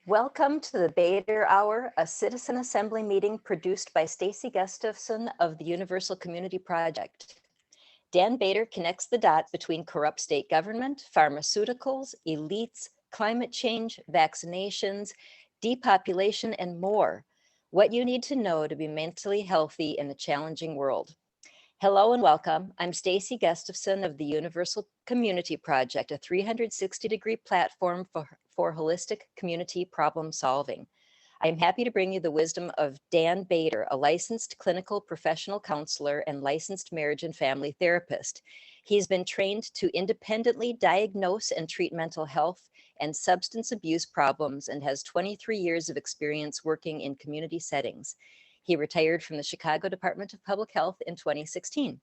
Welcome to the Bader Hour, a citizen assembly meeting produced by Staci Gustafson of the Universal Community Project. Dan Bader connects the dots between corrupt state government, pharmaceuticals, elites, climate change, vaccinations, depopulation, and more. What you need to know to be mentally healthy in a challenging world. Hello and welcome. I'm Staci Gustafson of the Universal Community Project, a 360-degree platform for holistic community problem solving. I am happy to bring you the wisdom of Dan Bader, a licensed clinical professional counselor and licensed marriage and family therapist. He's been trained to independently diagnose and treat mental health and substance abuse problems and has 23 years of experience working in community settings. He retired from the Chicago Department of Public Health in 2016.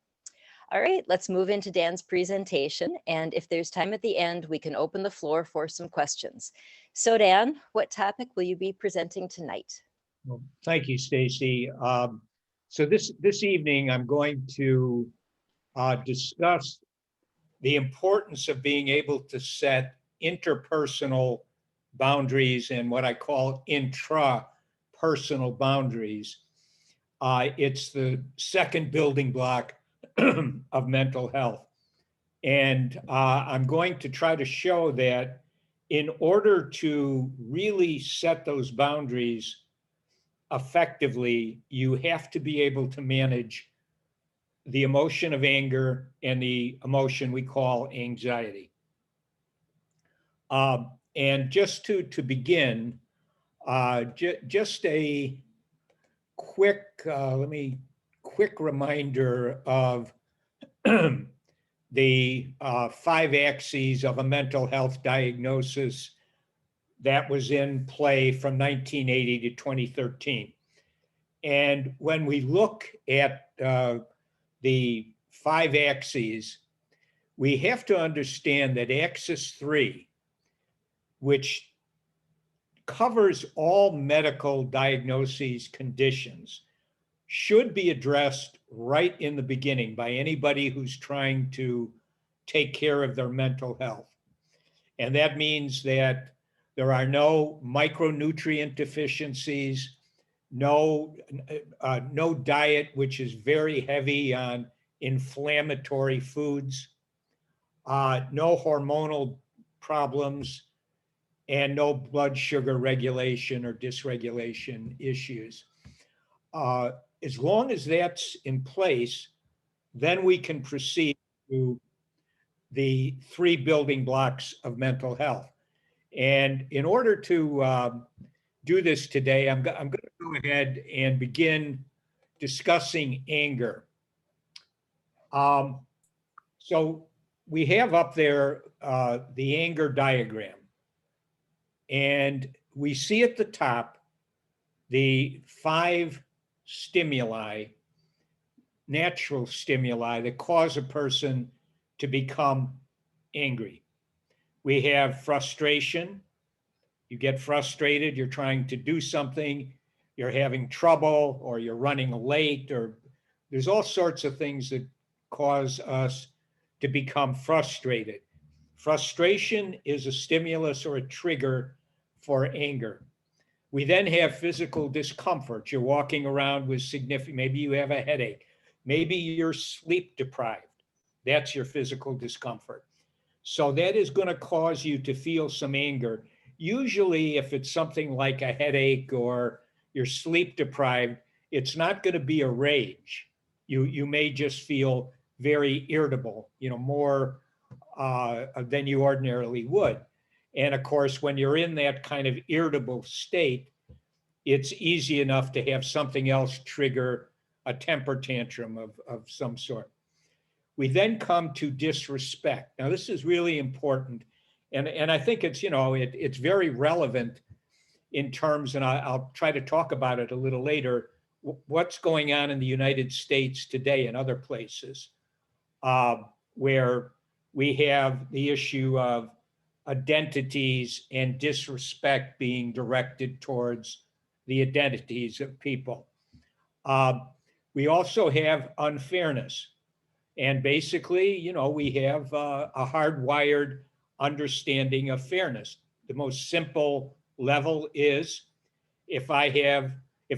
All right, let's move into Dan's presentation. And if there's time at the end, we can open the floor for some questions. So Dan, what topic will you be presenting tonight? Well, thank you, Staci. So this evening, I'm going to discuss the importance of being able to set interpersonal boundaries and what I call intrapersonal boundaries. It's the second building block of mental health. And I'm going to try to show that in order to really set those boundaries effectively, you have to be able to manage the emotion of anger and the emotion we call anxiety. And just to begin, just a quick reminder of the 5 axes of a mental health diagnosis that was in play from 1980 to 2013. And when we look at the 5 axes, we have to understand that axis 3, which covers all medical diagnoses conditions, should be addressed right in the beginning by anybody who's trying to take care of their mental health. And that means that there are no micronutrient deficiencies, no diet which is very heavy on inflammatory foods, no hormonal problems, and no blood sugar regulation or dysregulation issues. As long as that's in place, then we can proceed to the 3 building blocks of mental health. And in order to do this today, I'm going to go ahead and begin discussing anger. So we have up there the anger diagram. And we see at the top the 5 stimuli, natural stimuli that cause a person to become angry. We have frustration. You get frustrated, you're trying to do something, you're having trouble, or you're running late, or there's all sorts of things that cause us to become frustrated. Frustration is a stimulus or a trigger for anger. We then have physical discomfort. You're walking around with significant, maybe you have a headache, maybe you're sleep deprived. That's your physical discomfort. So that is going to cause you to feel some anger. Usually, if it's something like a headache or you're sleep deprived, it's not going to be a rage. You may just feel very irritable, more than you ordinarily would. And of course, when you're in that kind of irritable state, it's easy enough to have something else trigger a temper tantrum of some sort. We then come to disrespect. Now, this is really important. And I think it's, it's very relevant in terms, and I'll try to talk about it a little later, what's going on in the United States today and other places where we have the issue of identities and disrespect being directed towards the identities of people. We also have unfairness. And basically, we have a hardwired understanding of fairness. The most simple level is if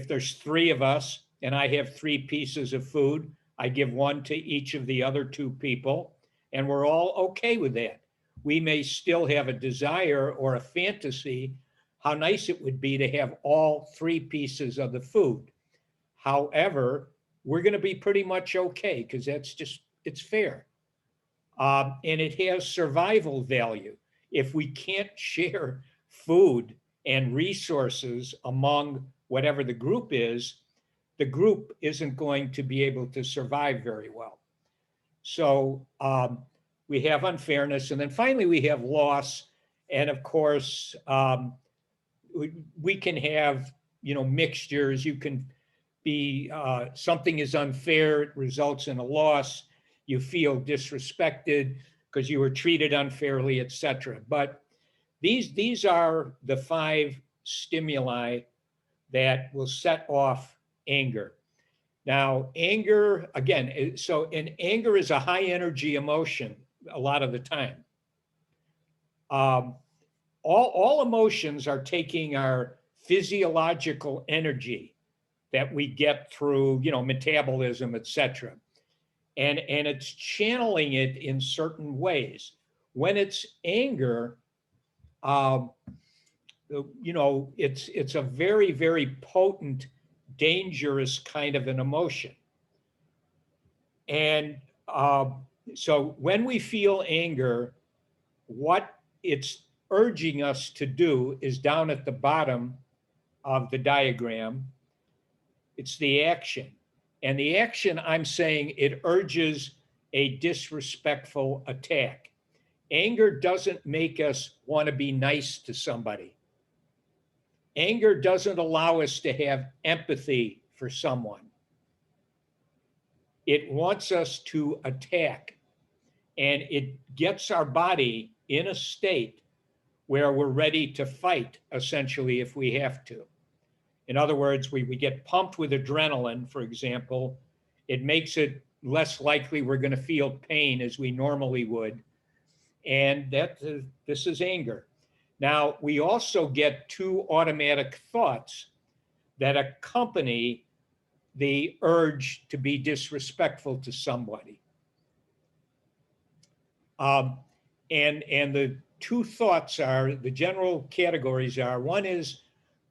there's three of us and I have 3 pieces of food, I give one to each of the other 2 people, and we're all okay with that. We may still have a desire or a fantasy how nice it would be to have all 3 pieces of the food. However, we're going to be pretty much okay because it's fair. And it has survival value. If we can't share food and resources among whatever the group is, the group isn't going to be able to survive very well. So we have unfairness, and then finally we have loss. And of course, we can have, mixtures. You can be, something is unfair, it results in a loss. You feel disrespected because you were treated unfairly, etc. But these are the 5 stimuli that will set off anger. Now, anger, again, anger is a high energy emotion a lot of the time. All emotions are taking our physiological energy that we get through, metabolism, etc. And it's channeling it in certain ways. When it's anger, it's a very, very potent, dangerous kind of an emotion. And so when we feel anger, what it's urging us to do is down at the bottom of the diagram. It's the action. And the action, I'm saying, it urges a disrespectful attack. Anger doesn't make us want to be nice to somebody. Anger doesn't allow us to have empathy for someone. It wants us to attack, and it gets our body in a state where we're ready to fight, essentially, if we have to. In other words, we get pumped with adrenaline, for example. It makes it less likely we're going to feel pain as we normally would. And this is anger. Now, we also get 2 automatic thoughts that accompany the urge to be disrespectful to somebody. And the 2 thoughts are, the general categories are, one is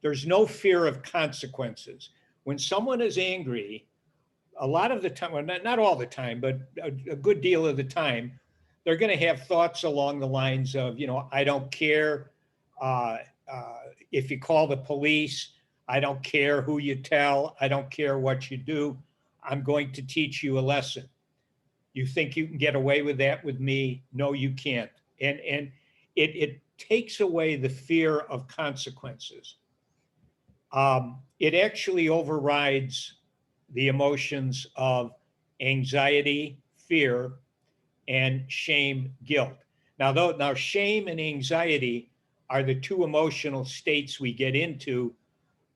there's no fear of consequences. When someone is angry, a lot of the time, well, not all the time, but a good deal of the time, they're going to have thoughts along the lines of, I don't care if you call the police, I don't care who you tell, I don't care what you do, I'm going to teach you a lesson. You think you can get away with that with me? No, you can't. And it takes away the fear of consequences. It actually overrides the emotions of anxiety, fear, and shame, guilt. Now shame and anxiety are the 2 emotional states we get into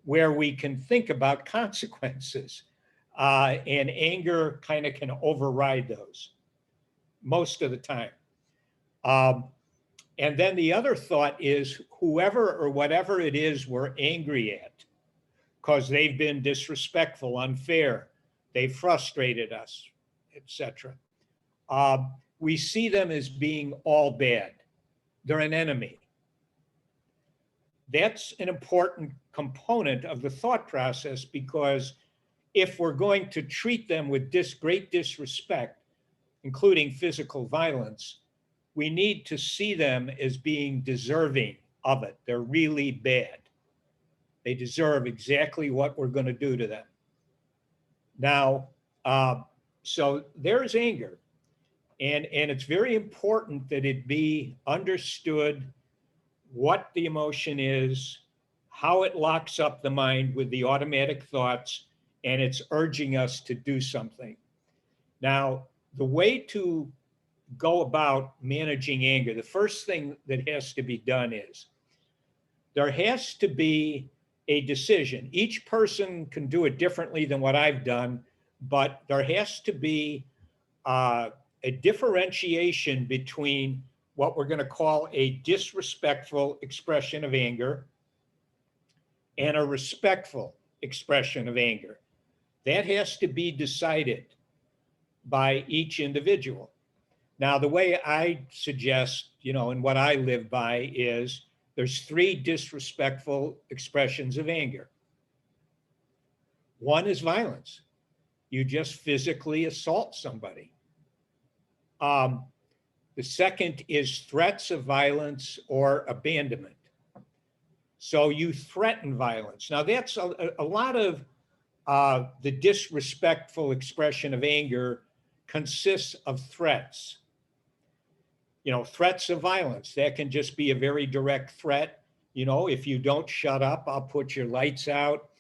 where we can think about consequences. And anger kind of can override those most of the time. And then the other thought is whoever or whatever it is we're angry at, because they've been disrespectful, unfair, they frustrated us, etc. We see them as being all bad. They're an enemy. That's an important component of the thought process, because if we're going to treat them with great disrespect, including physical violence, we need to see them as being deserving of it. They're really bad. They deserve exactly what we're going to do to them. Now, so there's anger. And it's very important that it be understood what the emotion is, how it locks up the mind with the automatic thoughts, and it's urging us to do something. Now, the way to go about managing anger, the first thing that has to be done is there has to be a decision. Each person can do it differently than what I've done, but there has to be a differentiation between what we're going to call a disrespectful expression of anger and a respectful expression of anger. That has to be decided by each individual. Now, the way I suggest, and what I live by is there's 3 disrespectful expressions of anger. One is violence. You just physically assault somebody. The second is threats of violence or abandonment. So you threaten violence. Now, that's a lot of the disrespectful expression of anger consists of threats. Threats of violence. That can just be a very direct threat. If you don't shut up, I'll put your lights out.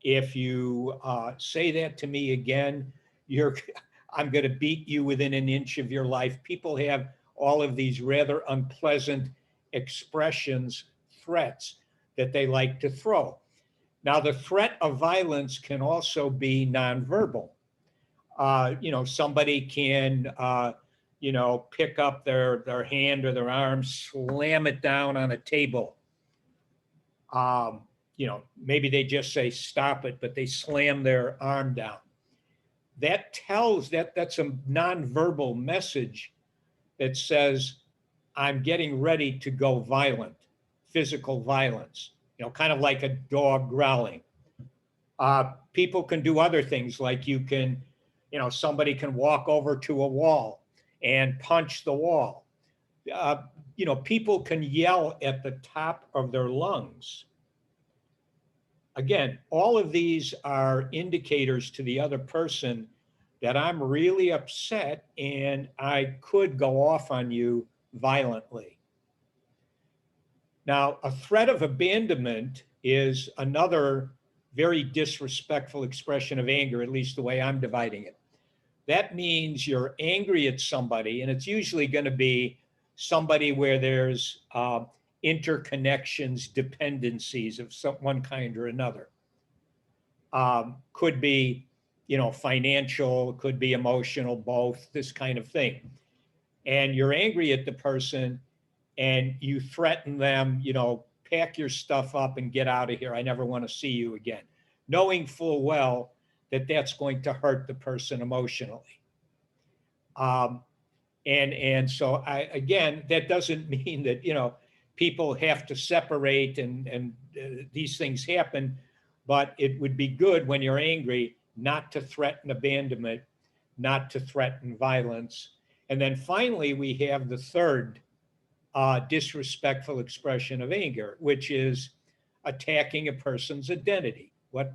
If you say that to me again, I'm going to beat you within an inch of your life. People have all of these rather unpleasant expressions, threats that they like to throw. Now, the threat of violence can also be nonverbal. Somebody can, pick up their hand or their arm, slam it down on a table. Maybe they just say, stop it, but they slam their arm down. That tells that's a nonverbal message that says, I'm getting ready to go violent, physical violence, kind of like a dog growling. People can do other things, like somebody can walk over to a wall and punch the wall. People can yell at the top of their lungs. Again, all of these are indicators to the other person that I'm really upset and I could go off on you violently. Now, a threat of abandonment is another very disrespectful expression of anger, at least the way I'm dividing it. That means you're angry at somebody, and it's usually going to be somebody where there's interconnections, dependencies of one kind or another. Could be, financial, could be emotional, both, this kind of thing. And you're angry at the person and you threaten them, pack your stuff up and get out of here. I never want to see you again, knowing full well that that's going to hurt the person emotionally. And so again, that doesn't mean that, people have to separate and these things happen, but it would be good when you're angry not to threaten abandonment, not to threaten violence. And then finally, we have the third disrespectful expression of anger, which is attacking a person's identity. What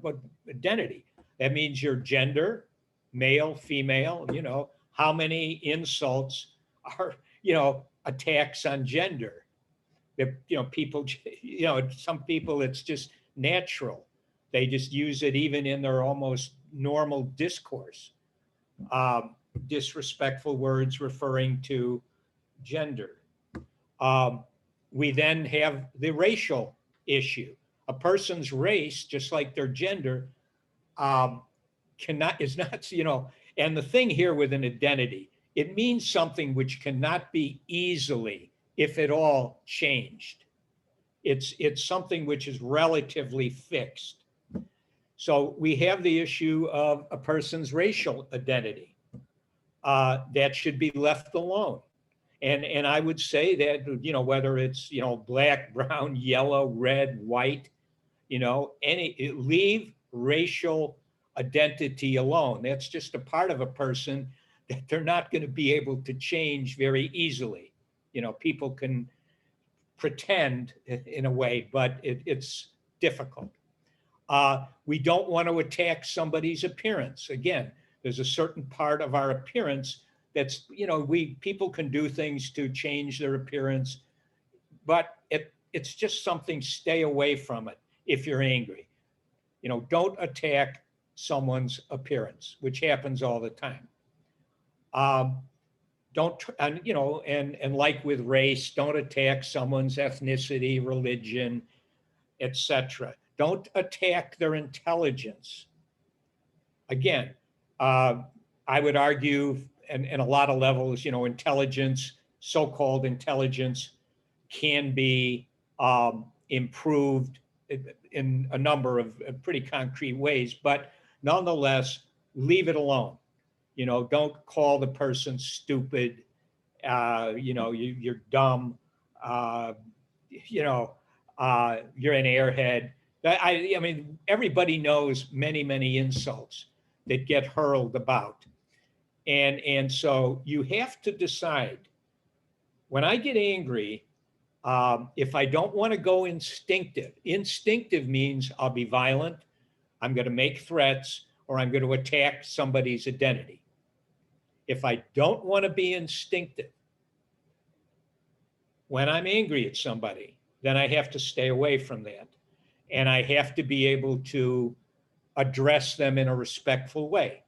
identity? That means your gender, male, female, how many insults are, attacks on gender. That, people, some people, it's just natural. They just use it even in their almost normal discourse. Disrespectful words referring to gender. We then have the racial issue. A person's race, just like their gender, is not, and the thing here with an identity, it means something which cannot be easily, if at all, changed. It's something which is relatively fixed. So we have the issue of a person's racial identity. That should be left alone. And I would say that, whether it's, black, brown, yellow, red, white, leave racial identity alone. That's just a part of a person that they're not going to be able to change very easily. People can pretend in a way, but it's difficult. We don't want to attack somebody's appearance. Again, there's a certain part of our appearance that's, people can do things to change their appearance, but it's just something, stay away from it if you're angry. Don't attack someone's appearance, which happens all the time. Don't, and like with race, don't attack someone's ethnicity, religion, etc. Don't attack their intelligence. Again, I would argue, and a lot of levels, intelligence, so-called intelligence, can be improved in a number of pretty concrete ways, but nonetheless, leave it alone. Don't call the person stupid. You're dumb. Uh, you're an airhead. I mean, everybody knows many insults that get hurled about. And so you have to decide, when I get angry, if I don't want to go instinctive means I'll be violent, I'm going to make threats, or I'm going to attack somebody's identity. If I don't want to be instinctive, when I'm angry at somebody, then I have to stay away from that. And I have to be able to address them in a respectful way.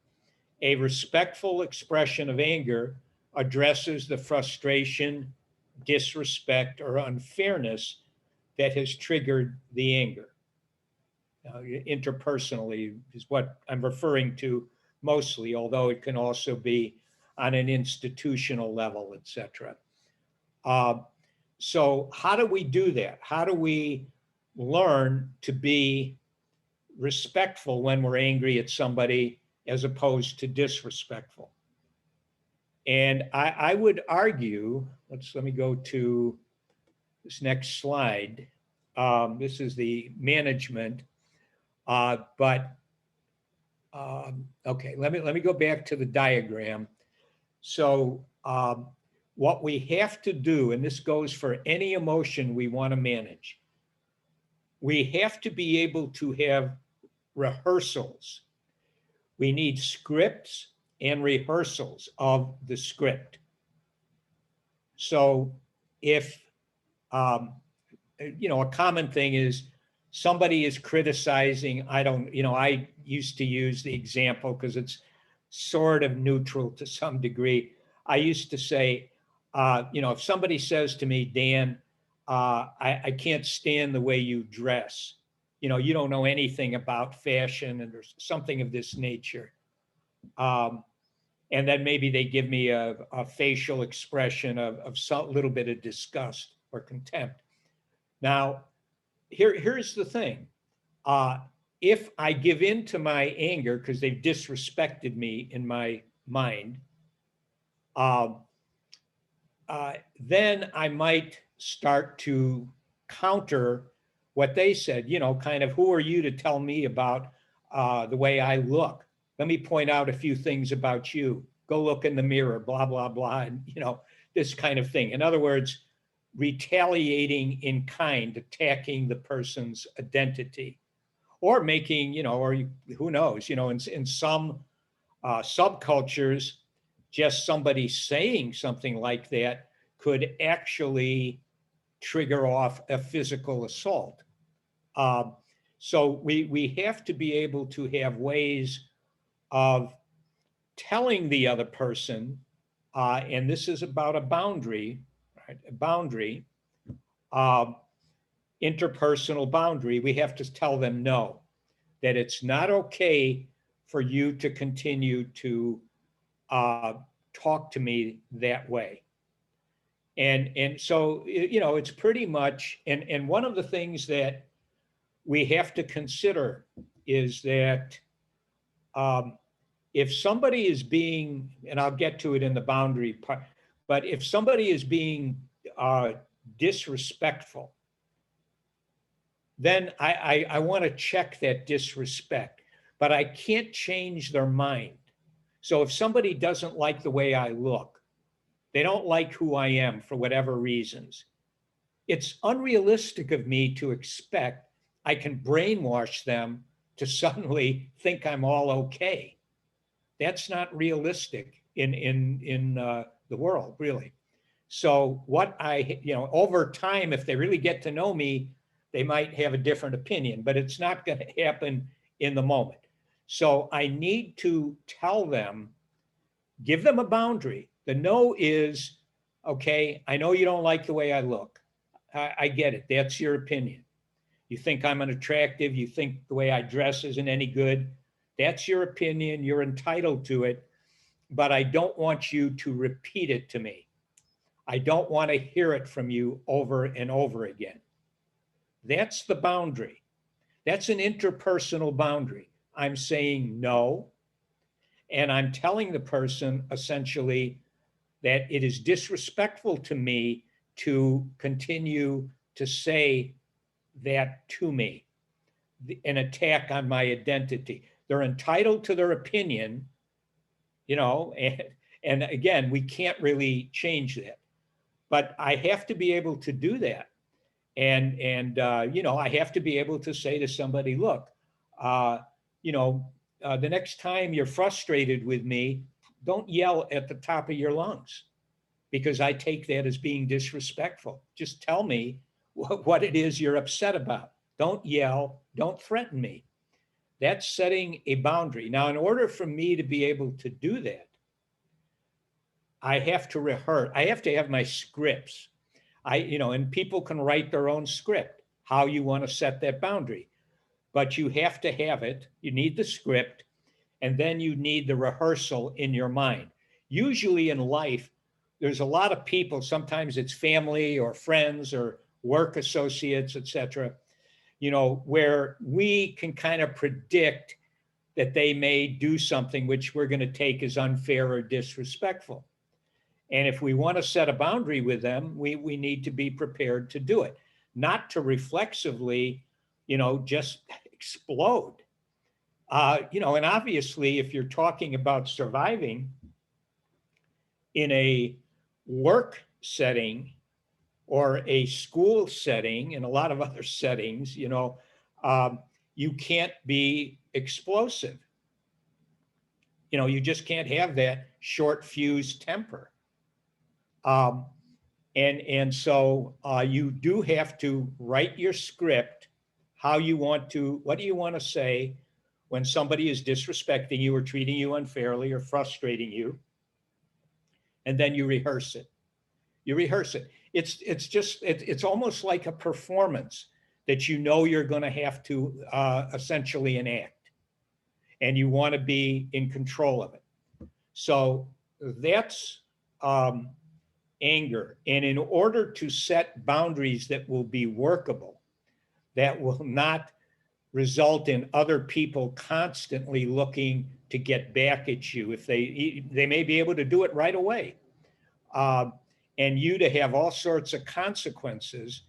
A respectful expression of anger addresses the frustration, disrespect, or unfairness that has triggered the anger. Interpersonally is what I'm referring to mostly, although it can also be on an institutional level, et cetera. So how do we do that? How do we learn to be respectful when we're angry at somebody as opposed to disrespectful? And I would argue, let me go to this next slide. This is the management, okay, let me go back to the diagram. So what we have to do, and this goes for any emotion we want to manage, we have to be able to have rehearsals. We need scripts and rehearsals of the script. So if, a common thing is somebody is criticizing, I used to use the example because it's sort of neutral to some degree. I used to say, if somebody says to me, Dan, I can't stand the way you dress. You don't know anything about fashion, and there's something of this nature. And then maybe they give me a facial expression of some little bit of disgust or contempt. Now, here's the thing. If I give in to my anger because they've disrespected me in my mind, then I might start to counter what they said, kind of, who are you to tell me about the way I look? Let me point out a few things about you. Go look in the mirror, blah, blah, blah. And, this kind of thing. In other words, retaliating in kind, attacking the person's identity, or making, or who knows, in some subcultures, just somebody saying something like that could actually trigger off a physical assault. So we have to be able to have ways of telling the other person, and this is about a boundary, right? A boundary, interpersonal boundary. We have to tell them no, that it's not okay for you to continue to talk to me that way. And so, it's pretty much, and one of the things that we have to consider is that if somebody is being, and I'll get to it in the boundary part, but if somebody is being disrespectful, then I want to check that disrespect, but I can't change their mind. So if somebody doesn't like the way I look, they don't like who I am for whatever reasons, it's unrealistic of me to expect I can brainwash them to suddenly think I'm all okay. That's not realistic in the world, really. So what over time, if they really get to know me, they might have a different opinion, but it's not going to happen in the moment. So I need to tell them, give them a boundary. The no is, okay, I know you don't like the way I look. I get it. That's your opinion. You think I'm unattractive. You think the way I dress isn't any good. That's your opinion. You're entitled to it. But I don't want you to repeat it to me. I don't want to hear it from you over and over again. That's the boundary. That's an interpersonal boundary. I'm saying no, and I'm telling the person essentially that it is disrespectful to me to continue to say that to me, an attack on my identity. They're entitled to their opinion, and again, we can't really change that. But I have to be able to do that. And I have to be able to say to somebody, look, uh, the next time you're frustrated with me, don't yell at the top of your lungs, because I take that as being disrespectful. Just tell me what it is you're upset about. Don't yell, don't threaten me. That's setting a boundary. Now, in order for me to be able to do that, I have to rehearse. I have to have my scripts. And people can write their own script, how you want to set that boundary. But you have to have it. You need the script, and then you need the rehearsal in your mind. Usually in life, there's a lot of people, sometimes it's family or friends or work associates, et cetera, where we can kind of predict that they may do something which we're going to take as unfair or disrespectful. And if we want to set a boundary with them, we need to be prepared to do it, not to reflexively, just explode. And obviously, if you're talking about surviving in a work setting or a school setting and a lot of other settings, you can't be explosive. You just can't have that short fuse temper. So you do have to write your script, what do you want to say when somebody is disrespecting you or treating you unfairly or frustrating you, and then you rehearse it. It's almost like a performance that you're going to have to essentially enact, and you want to be in control of it. So that's anger. And in order to set boundaries that will be workable, that will not result in other people constantly looking to get back at you, if they may be able to do it right away, and you to have all sorts of consequences,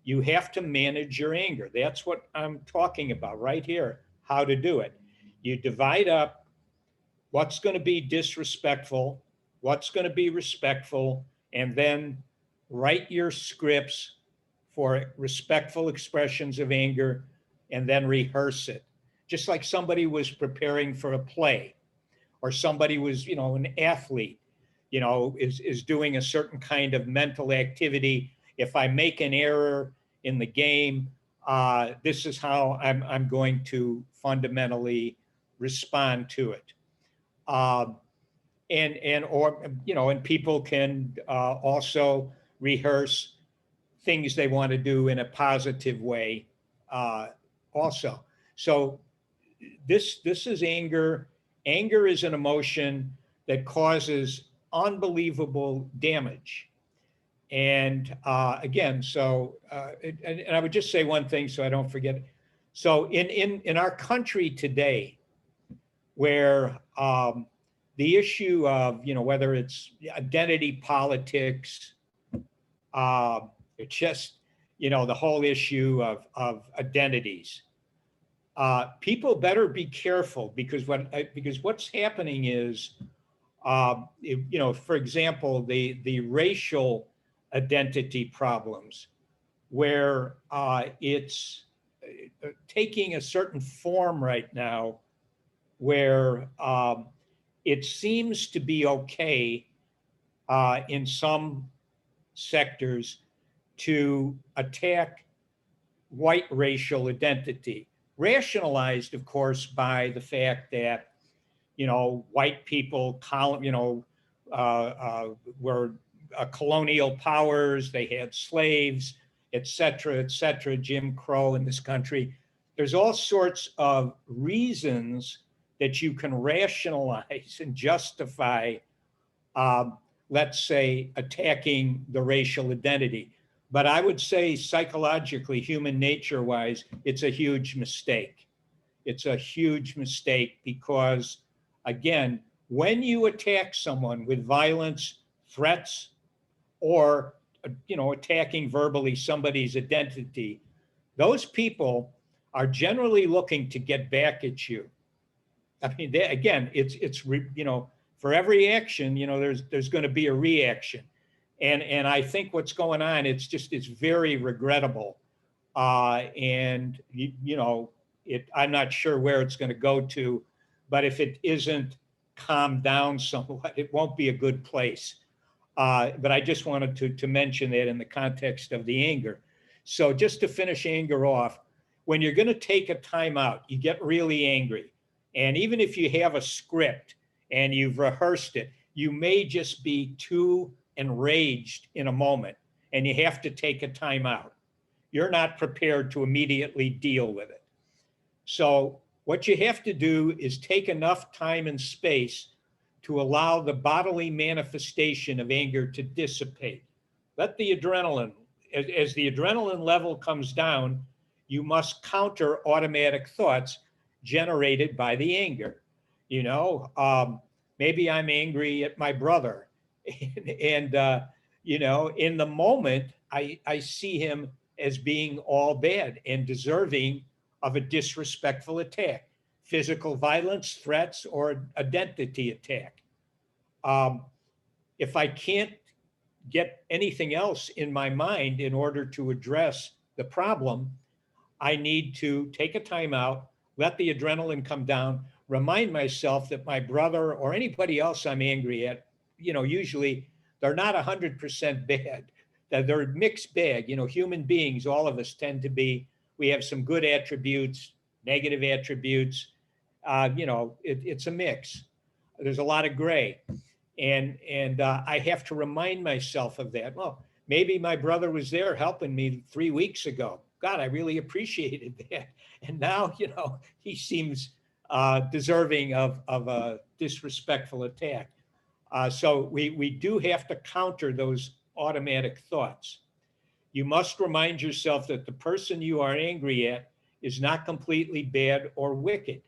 you have to manage your anger. That's what I'm talking about right here, how to do it. You divide up what's going to be disrespectful, what's going to be respectful, and then write your scripts for respectful expressions of anger, and then rehearse it. Just like somebody was preparing for a play, or somebody was, an athlete, is doing a certain kind of mental activity. If I make an error in the game, this is how I'm going to fundamentally respond to it. And people can also rehearse things they want to do in a positive way also. So this is anger. Anger is an emotion that causes unbelievable damage. And again, and I would just say one thing so I don't forget. So in our country today, where the issue of, whether it's identity politics, it's just, the whole issue of identities. People better be careful, because what's happening is, for example, the racial identity problems, where it's taking a certain form right now, where it seems to be okay in some sectors to attack white racial identity, rationalized, of course, by the fact that, white people, were colonial powers, they had slaves, et cetera, Jim Crow in this country. There's all sorts of reasons that you can rationalize and justify, let's say, attacking the racial identity. But I would say psychologically, human nature wise, it's a huge mistake. It's a huge mistake because, again, when you attack someone with violence, threats, or attacking verbally somebody's identity, those people are generally looking to get back at you. I mean, again, for every action, there's going to be a reaction, and I think what's going on, it's very regrettable, and I'm not sure where it's going to go to, but if it isn't calmed down somewhat, it won't be a good place. But I just wanted to mention that in the context of the anger. So just to finish anger off, when you're going to take a timeout, you get really angry. And even if you have a script and you've rehearsed it, you may just be too enraged in a moment and you have to take a timeout. You're not prepared to immediately deal with it. So what you have to do is take enough time and space to allow the bodily manifestation of anger to dissipate. Let the adrenaline, as the adrenaline level comes down, you must counter automatic thoughts generated by the anger. Maybe I'm angry at my brother. And in the moment, I see him as being all bad and deserving of a disrespectful attack, physical violence, threats, or identity attack. If I can't get anything else in my mind in order to address the problem, I need to take a timeout, let the adrenaline come down, remind myself that my brother or anybody else I'm angry at, usually they're not 100% bad. That they're a mixed bag. Human beings, all of us tend to be, we have some good attributes, negative attributes. It's a mix. There's a lot of gray. And I have to remind myself of that. Well, maybe my brother was there helping me 3 weeks ago. God, I really appreciated that. And now, he seems deserving of a disrespectful attack. So we do have to counter those automatic thoughts. You must remind yourself that the person you are angry at is not completely bad or wicked.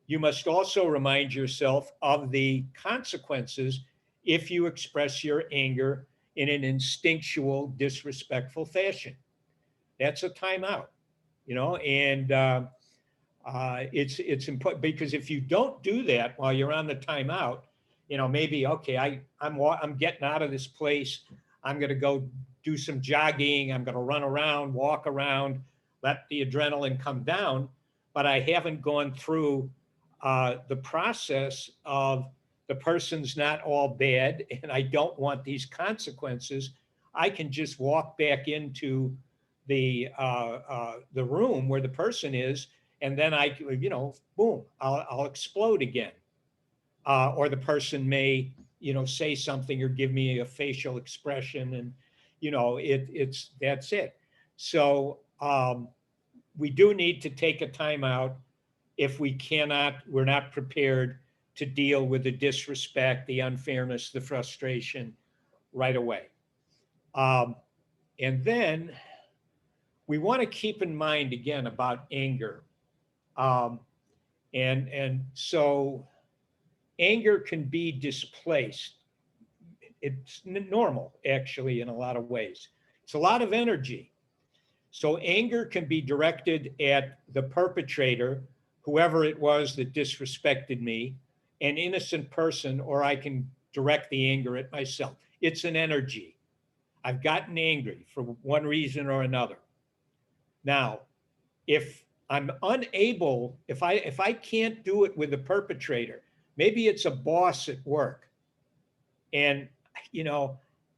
You must also remind yourself of the consequences if you express your anger in an instinctual, disrespectful fashion. That's a timeout, and it's important because if you don't do that while you're on the timeout, maybe, okay, I'm getting out of this place. I'm going to go do some jogging. I'm going to run around, walk around, let the adrenaline come down, but I haven't gone through the process of the person's not all bad and I don't want these consequences. I can just walk back into the room where the person is, and then boom, I'll explode again. Or the person may, say something or give me a facial expression, and that's it. So we do need to take a time out if we're not prepared to deal with the disrespect, the unfairness, the frustration right away. And then we want to keep in mind again about anger. And so anger can be displaced. It's normal, actually, in a lot of ways. It's a lot of energy. So anger can be directed at the perpetrator, whoever it was that disrespected me, an innocent person, or I can direct the anger at myself. It's an energy. I've gotten angry for one reason or another. Now, if I'm unable, if I can't do it with the perpetrator, maybe it's a boss at work, and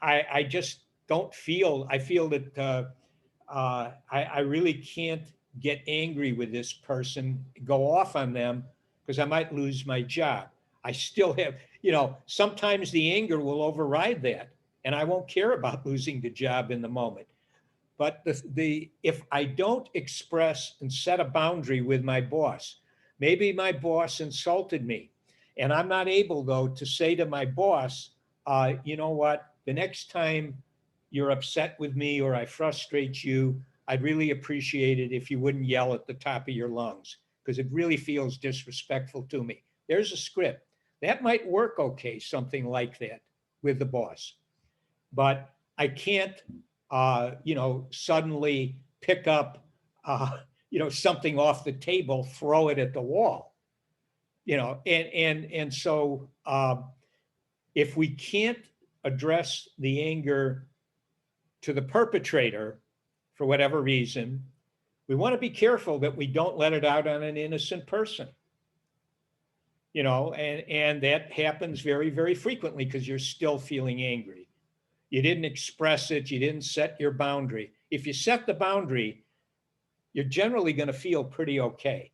I just don't feel. I feel that I really can't get angry with this person, go off on them, because I might lose my job. I still have, sometimes the anger will override that, and I won't care about losing the job in the moment. But if I don't express and set a boundary with my boss, maybe my boss insulted me, and I'm not able, though, to say to my boss, you know what, the next time you're upset with me or I frustrate you, I'd really appreciate it if you wouldn't yell at the top of your lungs, because it really feels disrespectful to me. There's a script. That might work okay, something like that with the boss. But I can't, suddenly pick up, something off the table, throw it at the wall, and so if we can't address the anger to the perpetrator for whatever reason, we want to be careful that we don't let it out on an innocent person. And that happens very, very frequently because you're still feeling angry. You didn't express it, you didn't set your boundary. If you set the boundary, you're generally going to feel pretty okay,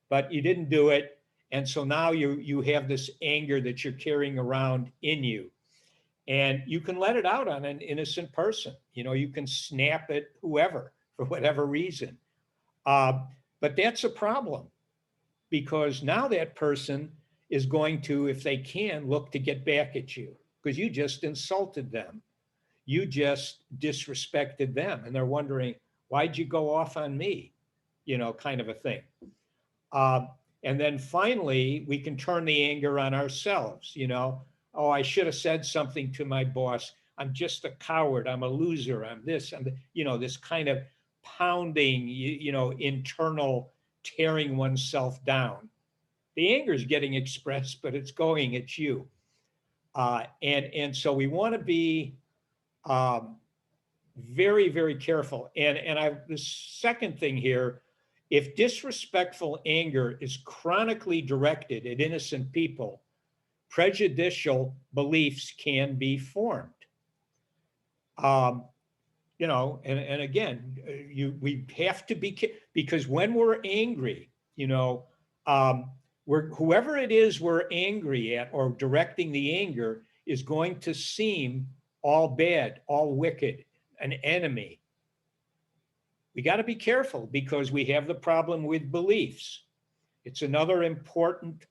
but you didn't do it. And so now you have this anger that you're carrying around in you. And you can let it out on an innocent person. You can snap at whoever for whatever reason. But that's a problem, because now that person is going to, if they can, look to get back at you because you just insulted them. You just disrespected them. And they're wondering, why'd you go off on me? Kind of a thing. And then finally, we can turn the anger on ourselves. Oh, I should have said something to my boss. I'm just a coward. I'm a loser. I'm this. This kind of pounding, internal tearing oneself down. The anger is getting expressed, but it's going at you. And so we want to be very, very careful. And the second thing here, if disrespectful anger is chronically directed at innocent people, prejudicial beliefs can be formed. And again, we have to be, because when we're angry, whoever it is we're angry at or directing the anger is going to seem all bad, all wicked, an enemy. We got to be careful because we have the problem with beliefs. It's another important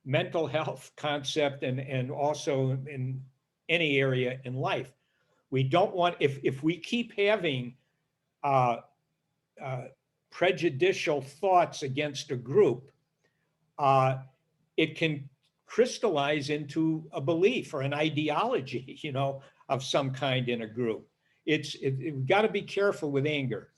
mental health concept and also in any area in life. We don't want, if we keep having prejudicial thoughts against a group, it can crystallize into a belief or an ideology, of some kind in a group. We've got to be careful with anger.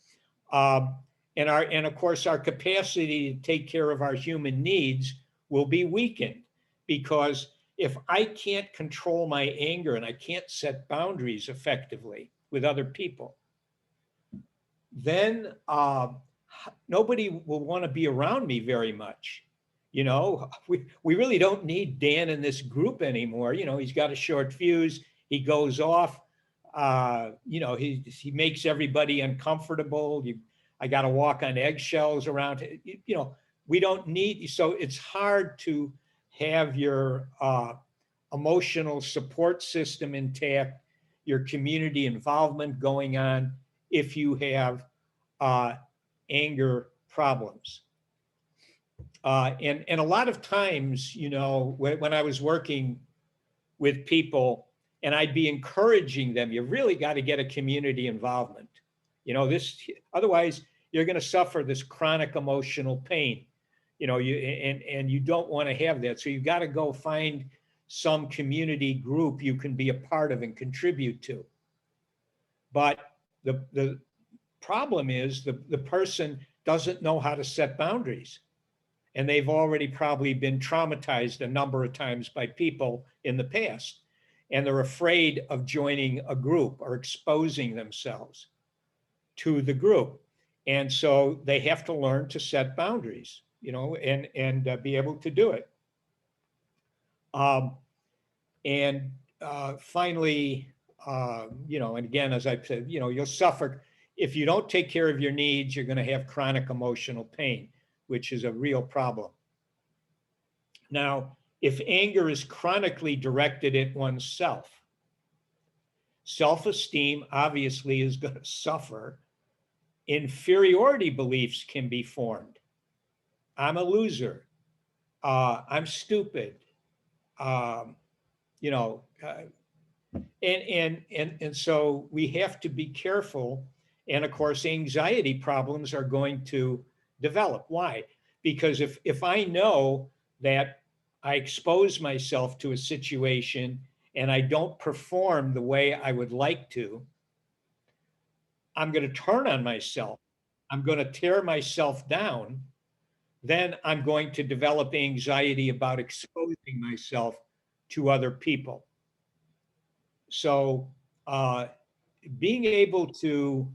And of course, our capacity to take care of our human needs will be weakened, because if I can't control my anger and I can't set boundaries effectively with other people, then nobody will want to be around me very much. We really don't need Dan in this group anymore. He's got a short fuse. He goes off. He makes everybody uncomfortable. I got to walk on eggshells around. We don't need. So it's hard to have your emotional support system intact, your community involvement going on, if you have anger problems. And a lot of times, when I was working with people and I'd be encouraging them, you really got to get a community involvement. Otherwise you're going to suffer this chronic emotional pain, and you don't want to have that. So you've got to go find some community group you can be a part of and contribute to. But the problem is the person doesn't know how to set boundaries. And they've already probably been traumatized a number of times by people in the past. And they're afraid of joining a group or exposing themselves to the group. And so they have to learn to set boundaries, and be able to do it. Finally, and again, as I said, you'll suffer. If you don't take care of your needs, you're going to have chronic emotional pain, which is a real problem. Now, if anger is chronically directed at oneself, self-esteem obviously is going to suffer. Inferiority beliefs can be formed. I'm a loser. I'm stupid. And so we have to be careful. And of course, anxiety problems are going to develop. Why? Because if I know that I expose myself to a situation and I don't perform the way I would like to, I'm going to turn on myself. I'm going to tear myself down. Then I'm going to develop anxiety about exposing myself to other people. So, being able to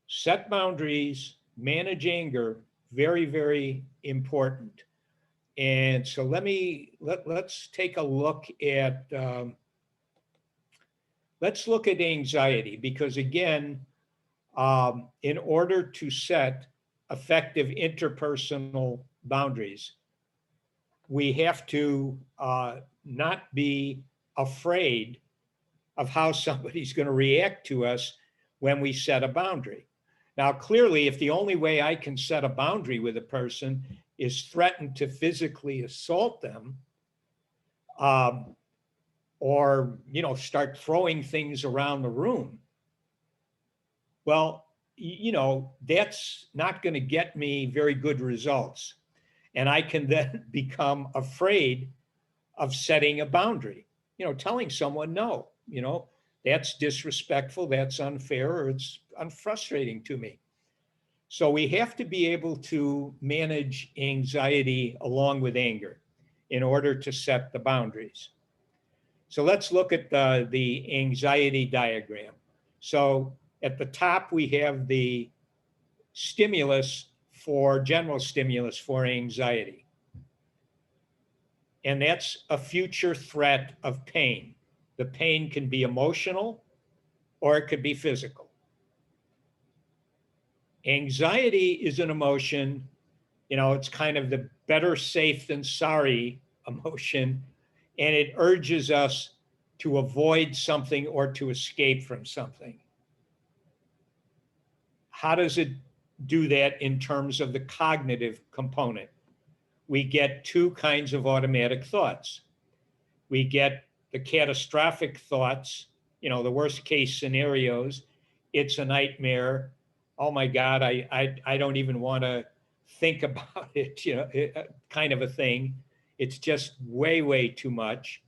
set boundaries, manage anger, very, very important. And so let's take a look at let's look at anxiety, because again, in order to set effective interpersonal boundaries, we have to not be afraid of how somebody's going to react to us when we set a boundary. Now, clearly, if the only way I can set a boundary with a person is threaten to physically assault them, um, or start throwing things around the room, well, that's not going to get me very good results, and I can then become afraid of setting a boundary. Telling someone no. That's disrespectful, that's unfair, or it's unfrustrating to me. So we have to be able to manage anxiety along with anger in order to set the boundaries. So let's look at the anxiety diagram. So at the top, we have the general stimulus for anxiety. And that's a future threat of pain. The pain can be emotional or it could be physical. Anxiety is an emotion, it's kind of the better safe than sorry emotion, and it urges us to avoid something or to escape from something. How does it do that in terms of the cognitive component? We get two kinds of automatic thoughts. We get the catastrophic thoughts, the worst case scenarios. It's a nightmare. Oh my God, I don't even want to think about it, kind of a thing. It's just way, way too much.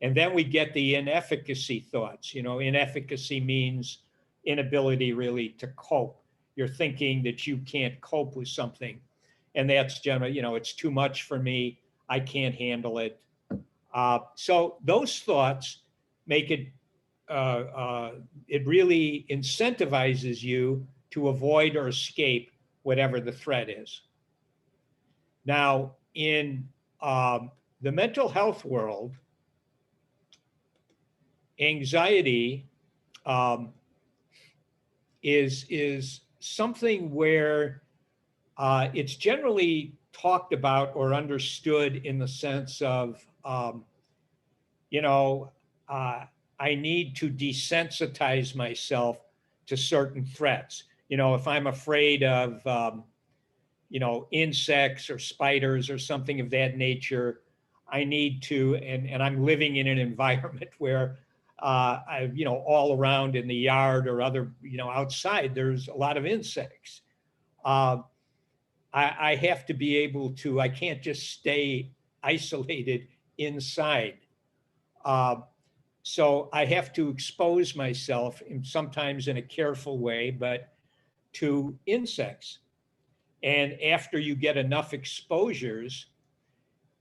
And then we get the inefficacy thoughts. Inefficacy means inability really to cope. You're thinking that you can't cope with something. And that's generally, it's too much for me. I can't handle it. So those thoughts make it, it really incentivizes you to avoid or escape whatever the threat is. Now, in the mental health world, anxiety is something where it's generally talked about or understood in the sense of, I need to desensitize myself to certain threats. If I'm afraid of, insects or spiders or something of that nature, I need to, and I'm living in an environment where, all around in the yard or other, outside, there's a lot of insects. I have to be able to, I can't just stay isolated inside. So I have to expose myself, sometimes in a careful way, but to insects. And after you get enough exposures,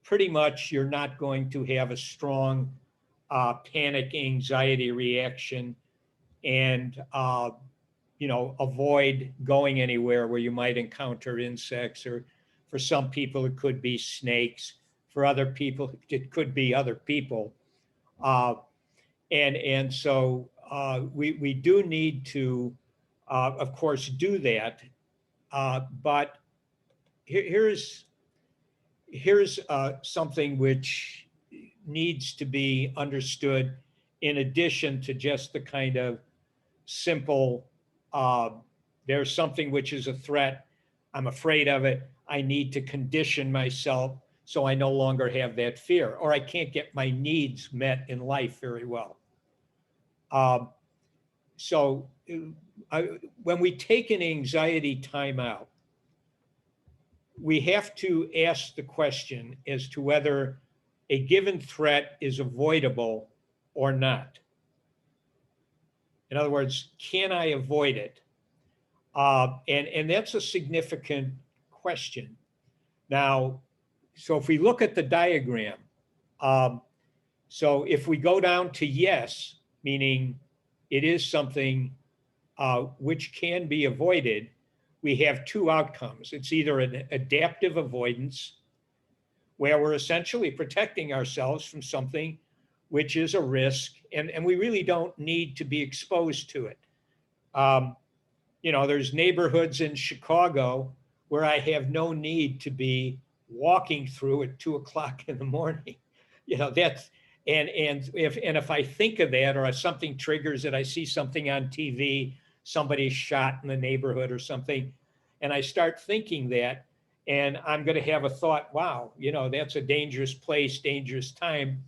pretty much you're not going to have a strong panic anxiety reaction, and avoid going anywhere where you might encounter insects, or for some people it could be snakes, for other people it could be other people. And so we do need to, of course, do that. But here's something which needs to be understood in addition to just the kind of simple, there's something which is a threat, I'm afraid of it, I need to condition myself so I no longer have that fear, or I can't get my needs met in life very well. Um, so when we take an anxiety timeout, we have to ask the question as to whether a given threat is avoidable or not. In other words, can I avoid it? And that's a significant question. Now, so if we look at the diagram, um, so if we go down to yes, meaning it is something which can be avoided, we have two outcomes. It's either an adaptive avoidance, where we're essentially protecting ourselves from something which is a risk, and we really don't need to be exposed to it. There's neighborhoods in Chicago where I have no need to be walking through at 2:00 in the morning. That's and if I think of that, or if something triggers it, I see something on TV, somebody shot in the neighborhood or something, and I start thinking that, and I'm going to have a thought, wow, that's a dangerous place, dangerous time.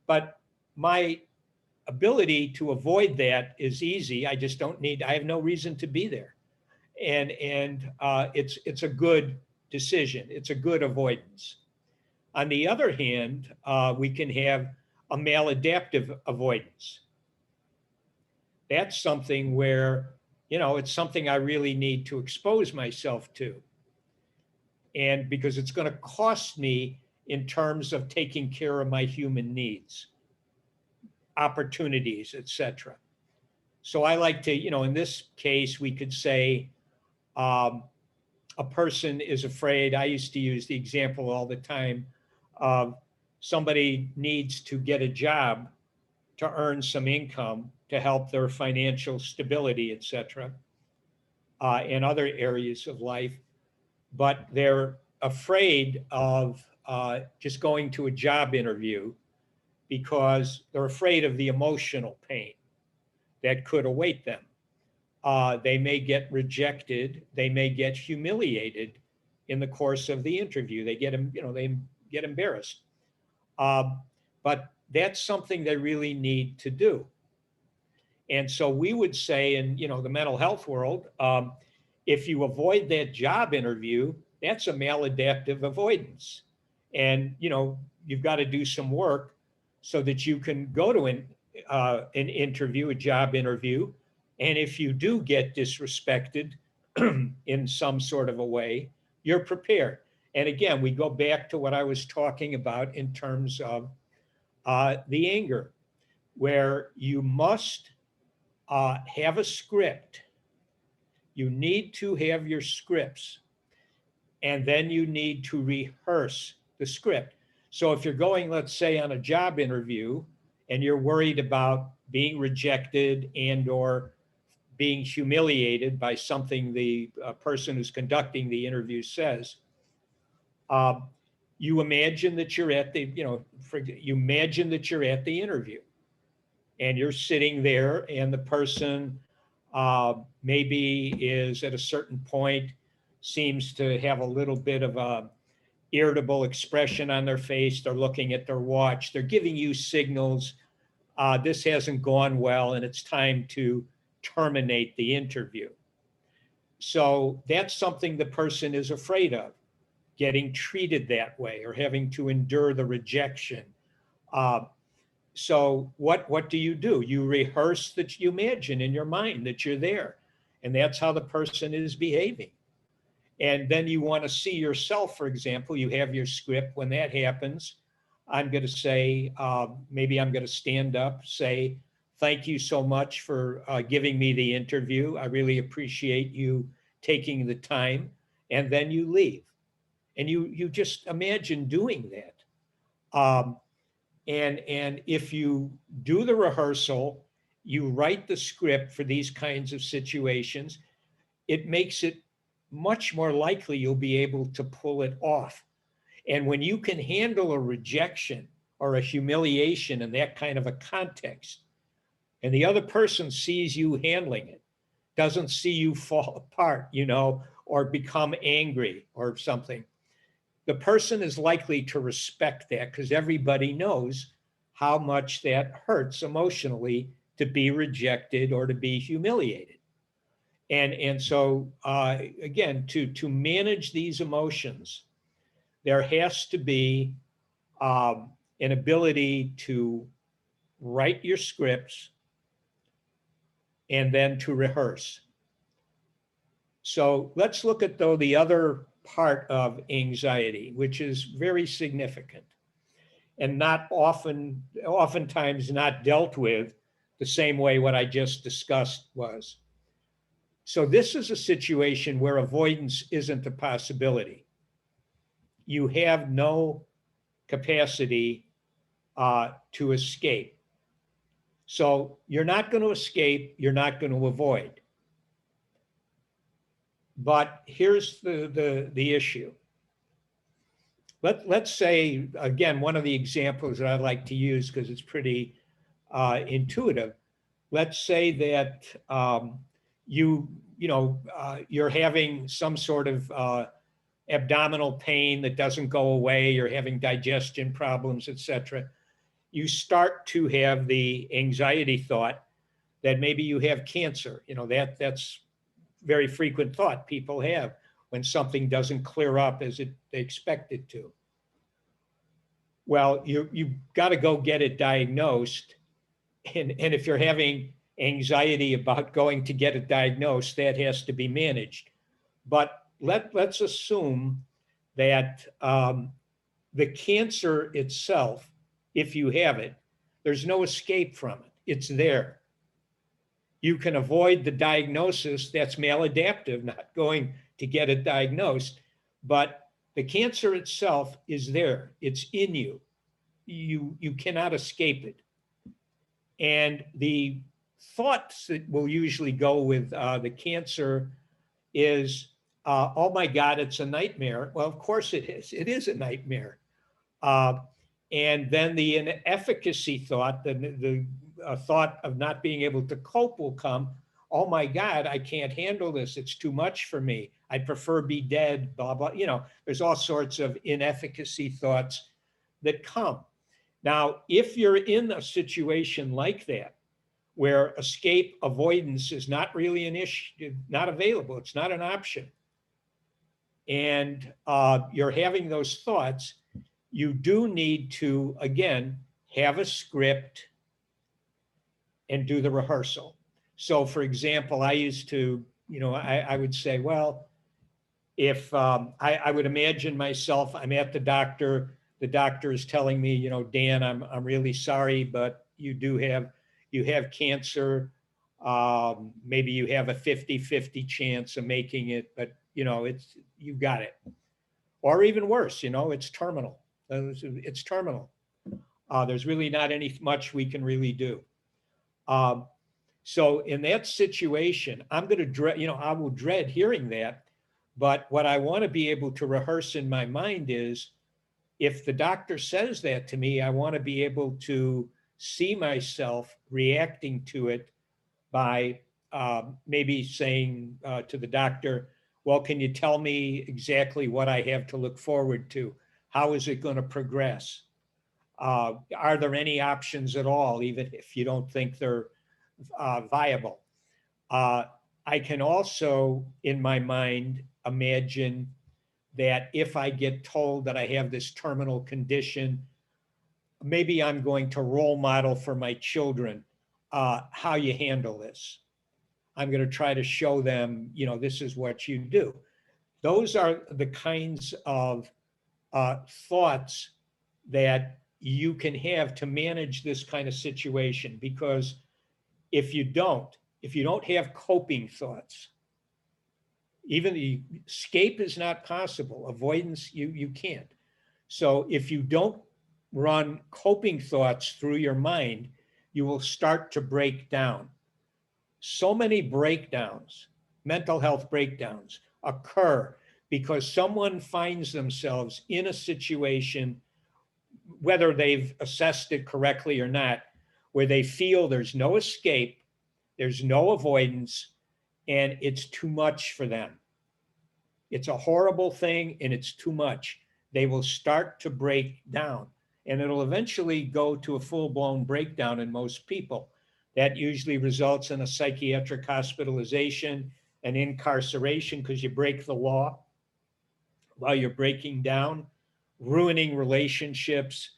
But my ability to avoid that is easy. I just don't need, I have no reason to be there. And it's a good decision. It's a good avoidance. On the other hand, we can have a maladaptive avoidance. That's something where, it's something I really need to expose myself to. And because it's going to cost me in terms of taking care of my human needs, opportunities, etc. So I like to, in this case, we could say a person is afraid. I used to use the example all the time of somebody needs to get a job to earn some income to help their financial stability, etc., in other areas of life, but they're afraid of just going to a job interview because they're afraid of the emotional pain that could await them. They may get rejected. They may get humiliated in the course of the interview. They get embarrassed. But that's something they really need to do. And so we would say in the mental health world, if you avoid that job interview, that's a maladaptive avoidance. And you've got to do some work so that you can go to an interview, a job interview. And if you do get disrespected in some sort of a way, you're prepared. And again, we go back to what I was talking about in terms of the anger, where you must have a script. You need to have your scripts, and then you need to rehearse the script. So if you're going, let's say, on a job interview, and you're worried about being rejected and or being humiliated by something the person who's conducting the interview says, you imagine that you're at the, you imagine that you're at the interview, and you're sitting there, and the person maybe is at a certain point, seems to have a little bit of a irritable expression on their face. They're looking at their watch. They're giving you signals. This hasn't gone well, and it's time to terminate the interview. So that's something the person is afraid of, getting treated that way or having to endure the rejection. So what do? You rehearse that, you imagine in your mind that you're there, and that's how the person is behaving. And then you want to see yourself, for example, you have your script. When that happens, I'm going to say, maybe I'm going to stand up, say, thank you so much for giving me the interview. I really appreciate you taking the time. And then you leave. And you just imagine doing that. And if you do the rehearsal, you write the script for these kinds of situations, it makes it much more likely you'll be able to pull it off. And when you can handle a rejection or a humiliation in that kind of a context, and the other person sees you handling it, doesn't see you fall apart, or become angry or something, the person is likely to respect that, because everybody knows how much that hurts emotionally to be rejected or to be humiliated. And so, again, to manage these emotions, there has to be an ability to write your scripts and then to rehearse. So let's look at, though, the other part of anxiety, which is very significant and not oftentimes not dealt with the same way what I just discussed was. So this is a situation where avoidance isn't a possibility. You have no capacity to escape. So you're not going to escape, you're not going to avoid. But here's the issue. Let's say, again, one of the examples that I like to use because it's pretty intuitive. Let's say that you're having some sort of abdominal pain that doesn't go away, you're having digestion problems, etc. You start to have the anxiety thought that maybe you have cancer. That's very frequent thought people have when something doesn't clear up as they expect it to. Well, you've got to go get it diagnosed. And if you're having anxiety about going to get it diagnosed, that has to be managed. But let's assume that the cancer itself, if you have it, there's no escape from it. It's there. You can avoid the diagnosis. That's maladaptive, not going to get it diagnosed. But the cancer itself is there. It's in you. You cannot escape it. And the thoughts that will usually go with the cancer is, oh my God, it's a nightmare. Well, of course it is. It is a nightmare. And then the inefficacy thought, the thought of not being able to cope will come. Oh my God, I can't handle this. It's too much for me. I'd prefer be dead, blah, blah. There's all sorts of inefficacy thoughts that come. Now, if you're in a situation like that, where escape avoidance is not really an issue, not available, it's not an option, and you're having those thoughts, you do need to, again, have a script and do the rehearsal. So, for example, I used to, I would say, well, if I would imagine myself, I'm at the doctor is telling me, Dan, I'm really sorry, but you have cancer. Maybe you have a 50-50 chance of making it, but you got it. Or even worse, it's terminal. It's terminal. There's really not much we can really do. So in that situation, I'm going to dread, I will dread hearing that. But what I want to be able to rehearse in my mind is, if the doctor says that to me, I want to be able to see myself reacting to it by maybe saying to the doctor, well, can you tell me exactly what I have to look forward to? How is it going to progress? Are there any options at all, even if you don't think they're viable? I can also, in my mind, imagine that if I get told that I have this terminal condition, maybe I'm going to role model for my children how you handle this. I'm going to try to show them, this is what you do. Those are the kinds of thoughts that you can have to manage this kind of situation. Because if you don't have coping thoughts, even the escape is not possible. Avoidance, you can't. So if you don't run coping thoughts through your mind, you will start to break down. So many breakdowns, mental health breakdowns, occur because someone finds themselves in a situation, whether they've assessed it correctly or not, where they feel there's no escape, there's no avoidance, and it's too much for them. It's a horrible thing and it's too much. They will start to break down, and it'll eventually go to a full-blown breakdown in most people. That usually results in a psychiatric hospitalization, an incarceration because you break the law while you're breaking down, ruining relationships,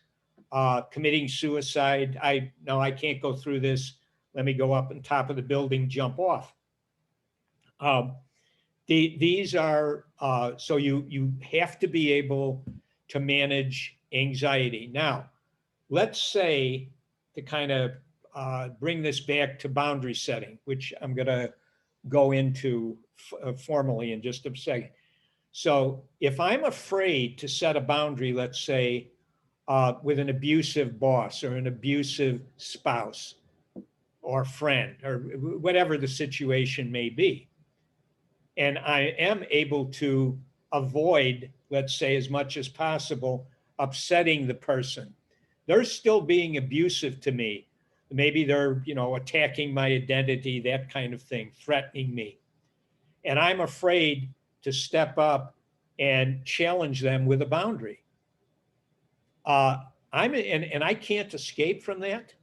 committing suicide. No, I can't go through this. Let me go up on top of the building, jump off. These are, so you have to be able to manage anxiety. Now, let's say, to kind of bring this back to boundary setting, which I'm going to go into formally in just a second. So if I'm afraid to set a boundary, let's say, with an abusive boss or an abusive spouse or friend or whatever the situation may be, and I am able to avoid, let's say, as much as possible, upsetting the person, they're still being abusive to me. Maybe they're, attacking my identity, that kind of thing, threatening me. And I'm afraid to step up and challenge them with a boundary. And I can't escape from that,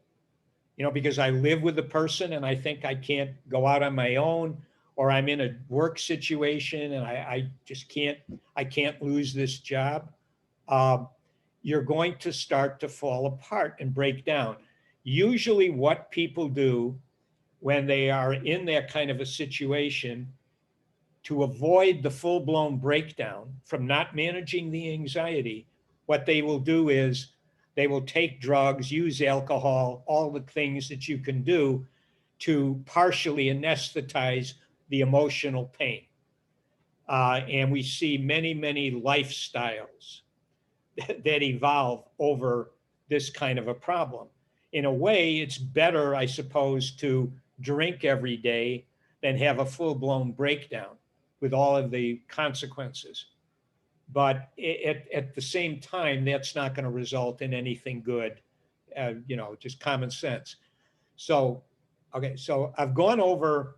because I live with the person and I think I can't go out on my own, or I'm in a work situation and I just can't lose this job. You're going to start to fall apart and break down. Usually what people do when they are in that kind of a situation, to avoid the full-blown breakdown from not managing the anxiety, what they will do is they will take drugs, use alcohol, all the things that you can do to partially anesthetize the emotional pain. And we see many, many lifestyles that evolve over this kind of a problem. In a way, it's better, I suppose, to drink every day than have a full-blown breakdown with all of the consequences. But at the same time, that's not going to result in anything good, just common sense. So, okay, so I've gone over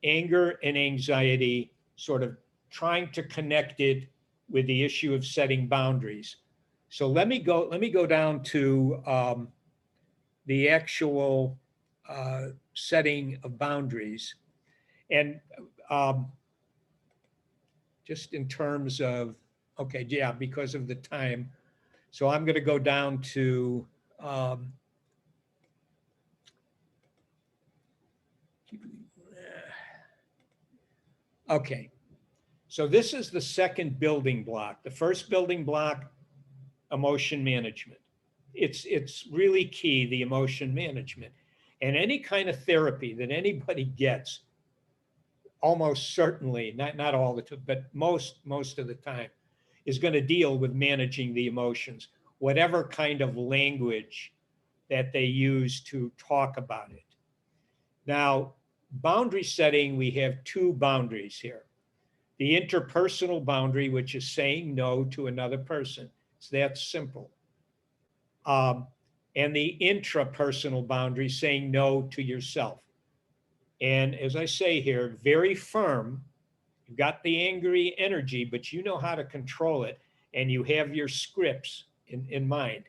anger and anxiety, sort of trying to connect it with the issue of setting boundaries. So let me go down to the actual setting of boundaries. And just in terms of, okay, yeah, because of the time. So I'm going to go down to, okay. So this is the second building block. The first building block, emotion management. It's really key, the emotion management. And any kind of therapy that anybody gets, almost certainly, not all the time, but most of the time, is going to deal with managing the emotions, whatever kind of language that they use to talk about it. Now, boundary setting, we have two boundaries here. The interpersonal boundary, which is saying no to another person. It's that simple. And the intrapersonal boundary, saying no to yourself. And as I say here, very firm. You've got the angry energy, but you know how to control it, and you have your scripts in mind.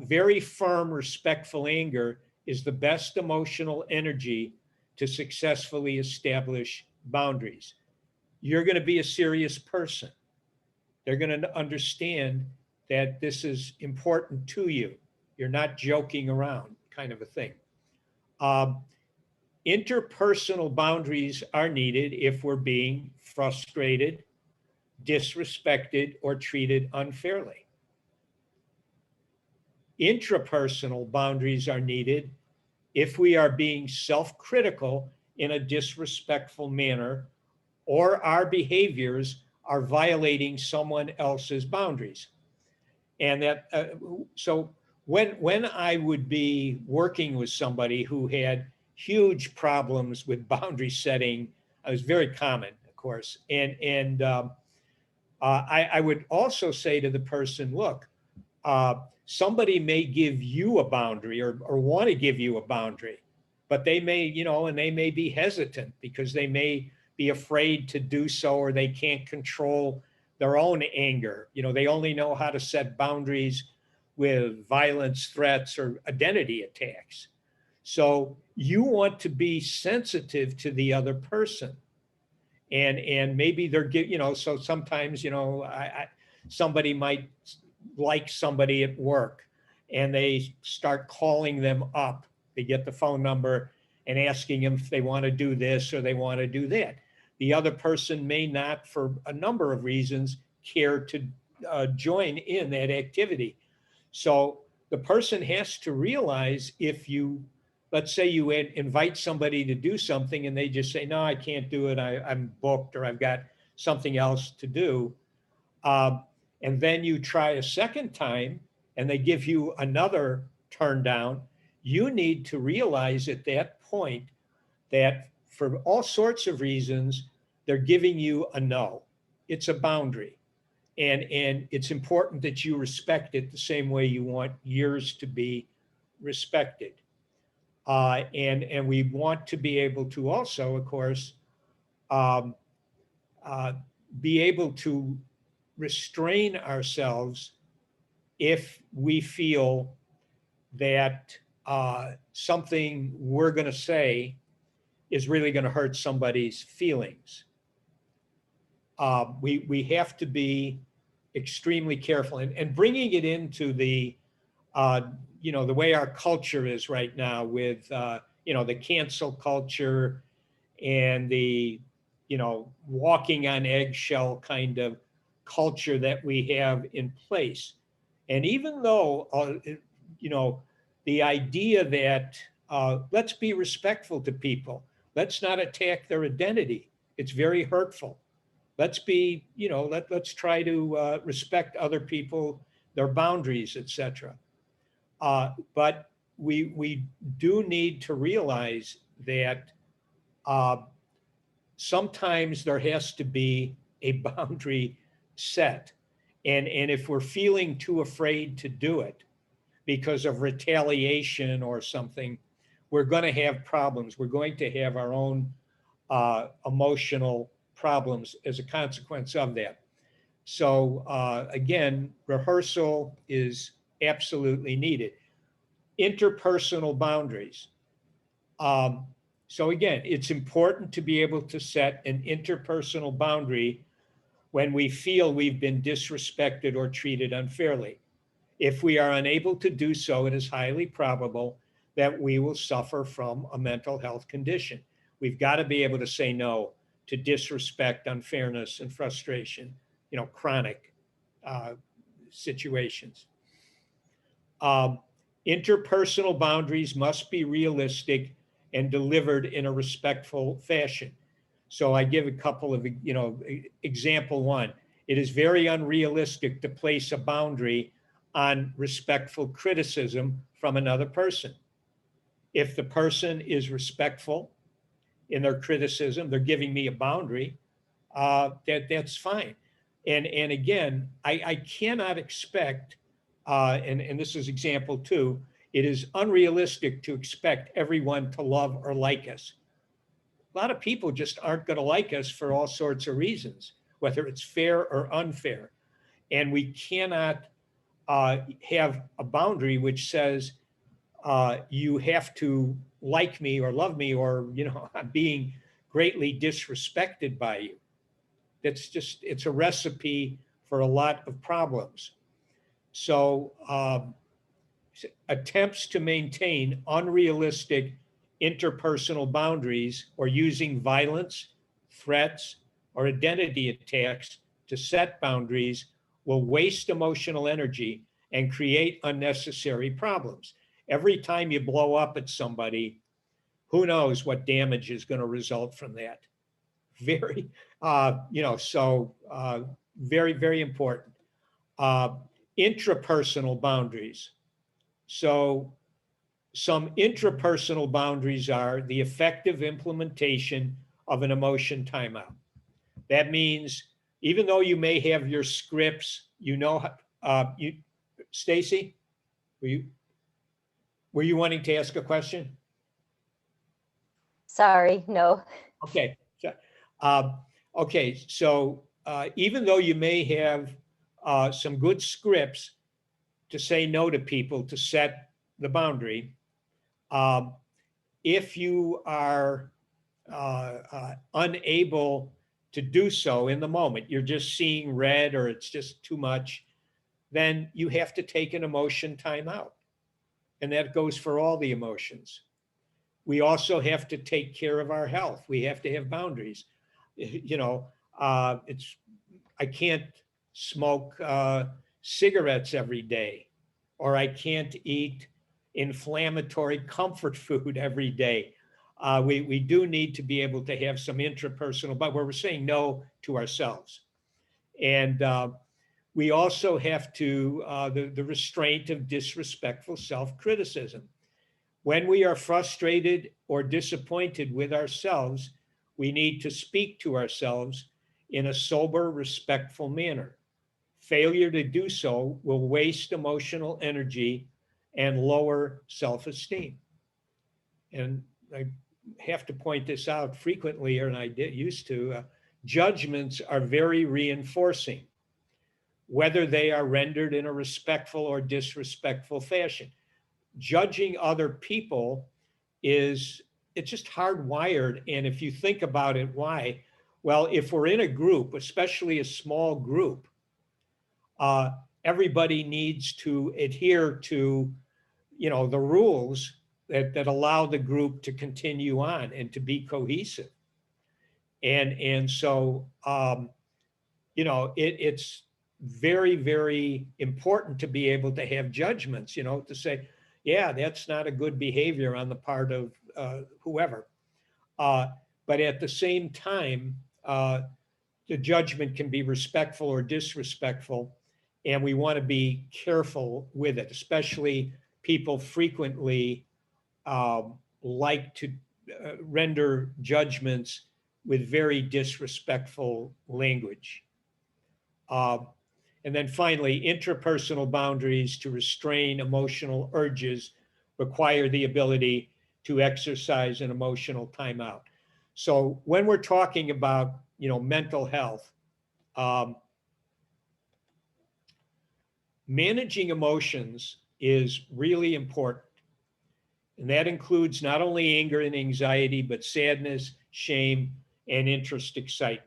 Very firm, respectful anger is the best emotional energy to successfully establish boundaries. You're going to be a serious person. They're going to understand that this is important to you. You're not joking around, kind of a thing. Interpersonal boundaries are needed if we're being frustrated, disrespected, or treated unfairly. Intrapersonal boundaries are needed if we are being self-critical in a disrespectful manner, or our behaviors are violating someone else's boundaries. And that, so when I would be working with somebody who had huge problems with boundary setting, it was very common, of course. And I would also say to the person, look, somebody may give you a boundary or want to give you a boundary, but they may, and they may be hesitant because they may be afraid to do so, or they can't control their own anger. They only know how to set boundaries with violence, threats, or identity attacks. So you want to be sensitive to the other person. And maybe they're, so sometimes, somebody might like somebody at work and they start calling them up. They get the phone number and asking them if they want to do this or they want to do that. The other person may not, for a number of reasons, care to join in that activity. So the person has to realize, if you, let's say you invite somebody to do something and they just say, no, I can't do it. I'm booked, or I've got something else to do. And then you try a second time and they give you another turn down. You need to realize at that point that for all sorts of reasons, they're giving you a no. It's a boundary. And it's important that you respect it the same way you want yours to be respected. And we want to be able to also, of course, um, uh, be able to restrain ourselves if we feel that something we're going to say is really going to hurt somebody's feelings. We have to be extremely careful, and bringing it into the the way our culture is right now with the cancel culture and the walking on eggshell kind of culture that we have in place. And even though the idea that let's be respectful to people, let's not attack their identity, it's very hurtful. Let's be, let's try to respect other people, their boundaries, etc. But we do need to realize that uh, sometimes there has to be a boundary set. And if we're feeling too afraid to do it because of retaliation or something, we're going to have problems. We're going to have our own emotional problems as a consequence of that. So again, rehearsal is absolutely needed. Interpersonal boundaries. So again, it's important to be able to set an interpersonal boundary when we feel we've been disrespected or treated unfairly. If we are unable to do so, it is highly probable that we will suffer from a mental health condition. We've got to be able to say no to disrespect, unfairness, and frustration, chronic situations. Interpersonal boundaries must be realistic and delivered in a respectful fashion. So I give a couple of, example one, it is very unrealistic to place a boundary on respectful criticism from another person. If the person is respectful in their criticism, they're giving me a boundary, that's fine. And again, I cannot expect, and this is example two, it is unrealistic to expect everyone to love or like us. A lot of people just aren't going to like us for all sorts of reasons, whether it's fair or unfair. And we cannot have a boundary which says you have to like me or love me, or I'm being greatly disrespected by you. It's a recipe for a lot of problems. So attempts to maintain unrealistic interpersonal boundaries or using violence, threats, or identity attacks to set boundaries will waste emotional energy and create unnecessary problems. Every time you blow up at somebody, who knows what damage is going to result from that. Very, very, very important. Intrapersonal boundaries. So some intrapersonal boundaries are the effective implementation of an emotion timeout. That means even though you may have your scripts, Staci, were you wanting to ask a question? Sorry, no. Okay. So even though you may have some good scripts to say no to people, to set the boundary, if you are unable to do so in the moment, you're just seeing red or it's just too much, then you have to take an emotion timeout. And that goes for all the emotions. We also have to take care of our health. We have to have boundaries. You know, it's I can't smoke cigarettes every day, or I can't eat inflammatory comfort food every day. We do need to be able to have some intrapersonal, but where we're saying no to ourselves. And we also have to, the restraint of disrespectful self-criticism. When we are frustrated or disappointed with ourselves, we need to speak to ourselves in a sober, respectful manner. Failure to do so will waste emotional energy and lower self-esteem. And I have to point this out frequently, and I used to, judgments are very reinforcing, whether they are rendered in a respectful or disrespectful fashion. Judging other people it's just hardwired. And if you think about it, why? Well, if we're in a group, especially a small group, uh, everybody needs to adhere to, the rules that allow the group to continue on and to be cohesive. And so, it's very, very important to be able to have judgments, to say, yeah, that's not a good behavior on the part of whoever. Uh, but at the same time, the judgment can be respectful or disrespectful, and we want to be careful with it, especially people frequently like to render judgments with very disrespectful language. Uh, and then finally, interpersonal boundaries to restrain emotional urges require the ability to exercise an emotional timeout. So when we're talking about, mental health, um, managing emotions is really important. And that includes not only anger and anxiety, but sadness, shame, and interest, excitement.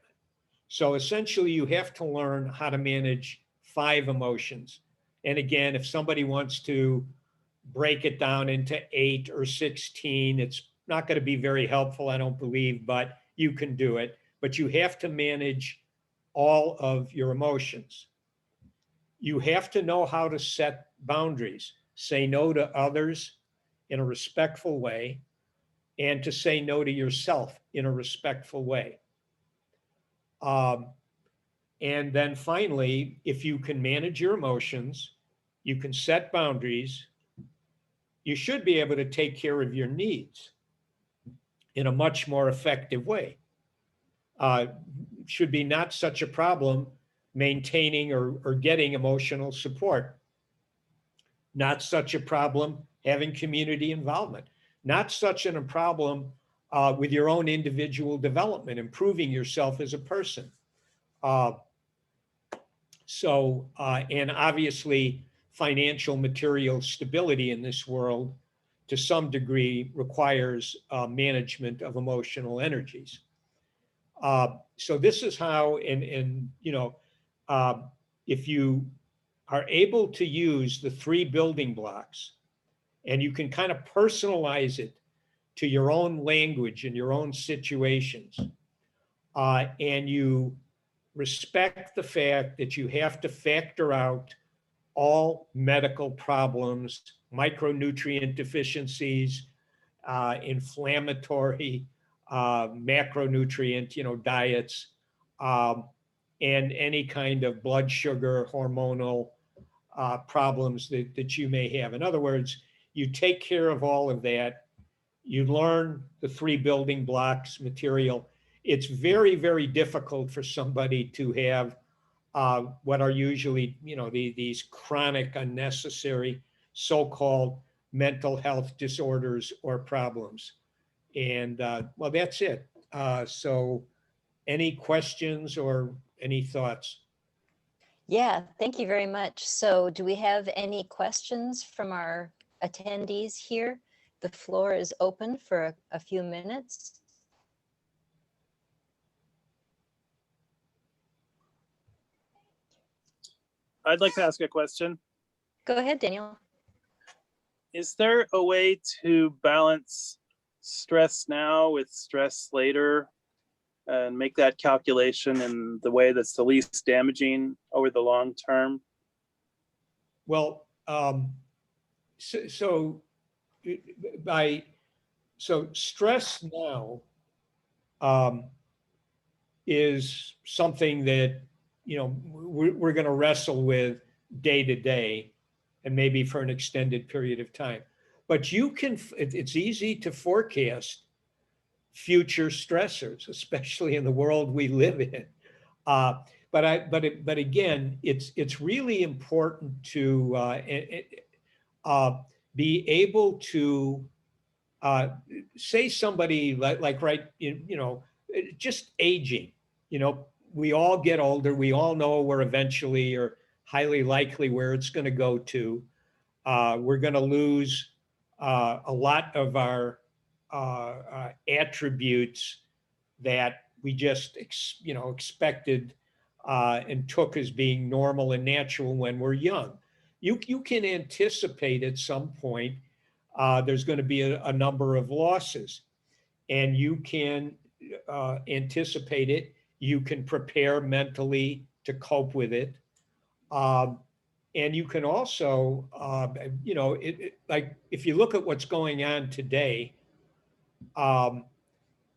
So essentially, you have to learn how to manage 5 emotions. And again, if somebody wants to break it down into 8 or 16, it's not going to be very helpful, I don't believe, but you can do it. But you have to manage all of your emotions. You have to know how to set boundaries, say no to others in a respectful way, and to say no to yourself in a respectful way. Um, And then finally, if you can manage your emotions, you can set boundaries, you should be able to take care of your needs in a much more effective way. Should be not such a problem maintaining or getting emotional support. Not such a problem having community involvement. Not such a problem with your own individual development, improving yourself as a person. Uh, and obviously, financial material stability in this world to some degree requires management of emotional energies. So this is how, uh, if you are able to use the 3 building blocks and you can kind of personalize it to your own language and your own situations, and you respect the fact that you have to factor out all medical problems, micronutrient deficiencies, inflammatory, macronutrient, diets, um, and any kind of blood sugar, hormonal problems that you may have. In other words, you take care of all of that. You learn the 3 building blocks material. It's very, very difficult for somebody to have what are usually, these chronic, unnecessary, so-called mental health disorders or problems. And well, that's it. So any questions or any thoughts? Yeah, thank you very much. So do we have any questions from our attendees here? The floor is open for a few minutes. I'd like to ask a question. Go ahead, Daniel. Is there a way to balance stress now with stress later and make that calculation in the way that's the least damaging over the long term? Well, so stress now is something that, you know, we're going to wrestle with day to day and maybe for an extended period of time. But it's easy to forecast future stressors, especially in the world we live in. But again, it's really important to be able to say somebody like right, you know, just aging. You know, we all get older. We all know we're eventually or highly likely where it's going to go to. We're going to lose a lot of our attributes that we just expected and took as being normal and natural when we're young. You can anticipate at some point there's going to be a number of losses, and you can anticipate it. You can prepare mentally to cope with it. And you can also, like if you look at what's going on today, and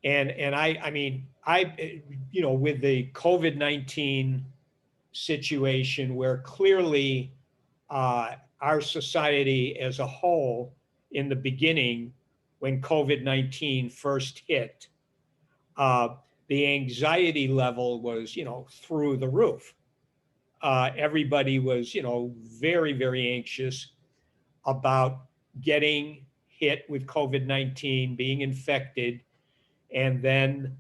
I mean, with the COVID-19 situation where clearly our society as a whole in the beginning, when COVID-19 first hit, the anxiety level was, through the roof. Everybody was, very, very anxious about getting hit with COVID-19, being infected, and then